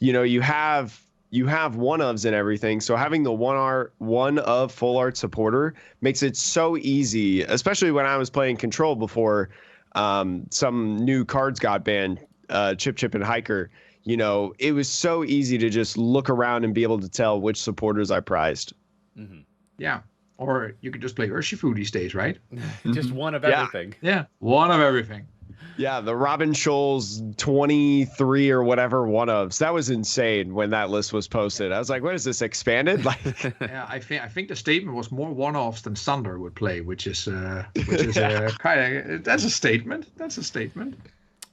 you have one-ofs and everything. So having the one of full art supporter makes it so easy, especially when I was playing Control before some new cards got banned, Chip and Hiker. It was so easy to just look around and be able to tell which supporters I prized. Mm-hmm. Yeah. Or you could just play Urshifu these days, right? Just one of everything. Yeah, one of everything. Yeah, the Robin Scholl's 23 or whatever one-ofs. That was insane when that list was posted. I was like, what is this, expanded? Yeah, I think the statement was more one-offs than Sunder would play, which is kind of that's a statement. That's a statement.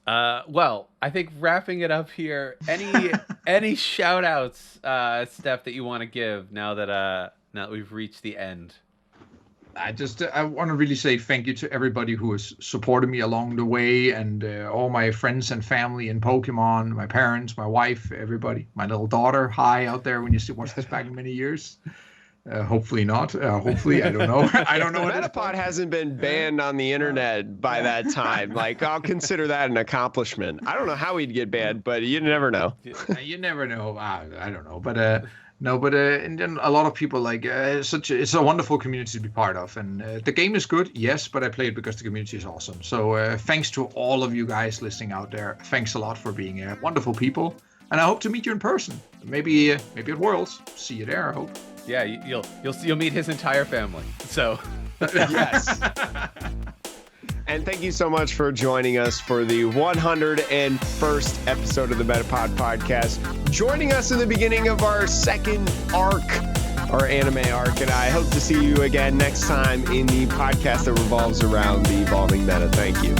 Well, I think wrapping it up here, any shout outs, Steph, that you want to give now that we've reached the end? I want to really say thank you to everybody who has supported me along the way, and all my friends and family in Pokemon, my parents, my wife, everybody, my little daughter. Hi out there when you watch this back in many years. Hopefully not. Hopefully, I don't know. I don't know. Metapod hasn't been banned on the internet by that time. Like, I'll consider that an accomplishment. I don't know how he'd get banned, but you never know. You never know. I don't know, but. No, but and then a lot of people like it's a wonderful community to be part of, and the game is good, yes, but I play it because the community is awesome. So thanks to all of you guys listening out there. Thanks a lot for being wonderful people, and I hope to meet you in person. Maybe at Worlds. See you there, I hope. Yeah, you'll meet his entire family. So yes. And thank you so much for joining us for the 101st episode of the Metapod podcast. Joining us in the beginning of our second arc, our anime arc. And I hope to see you again next time in the podcast that revolves around the evolving meta. Thank you.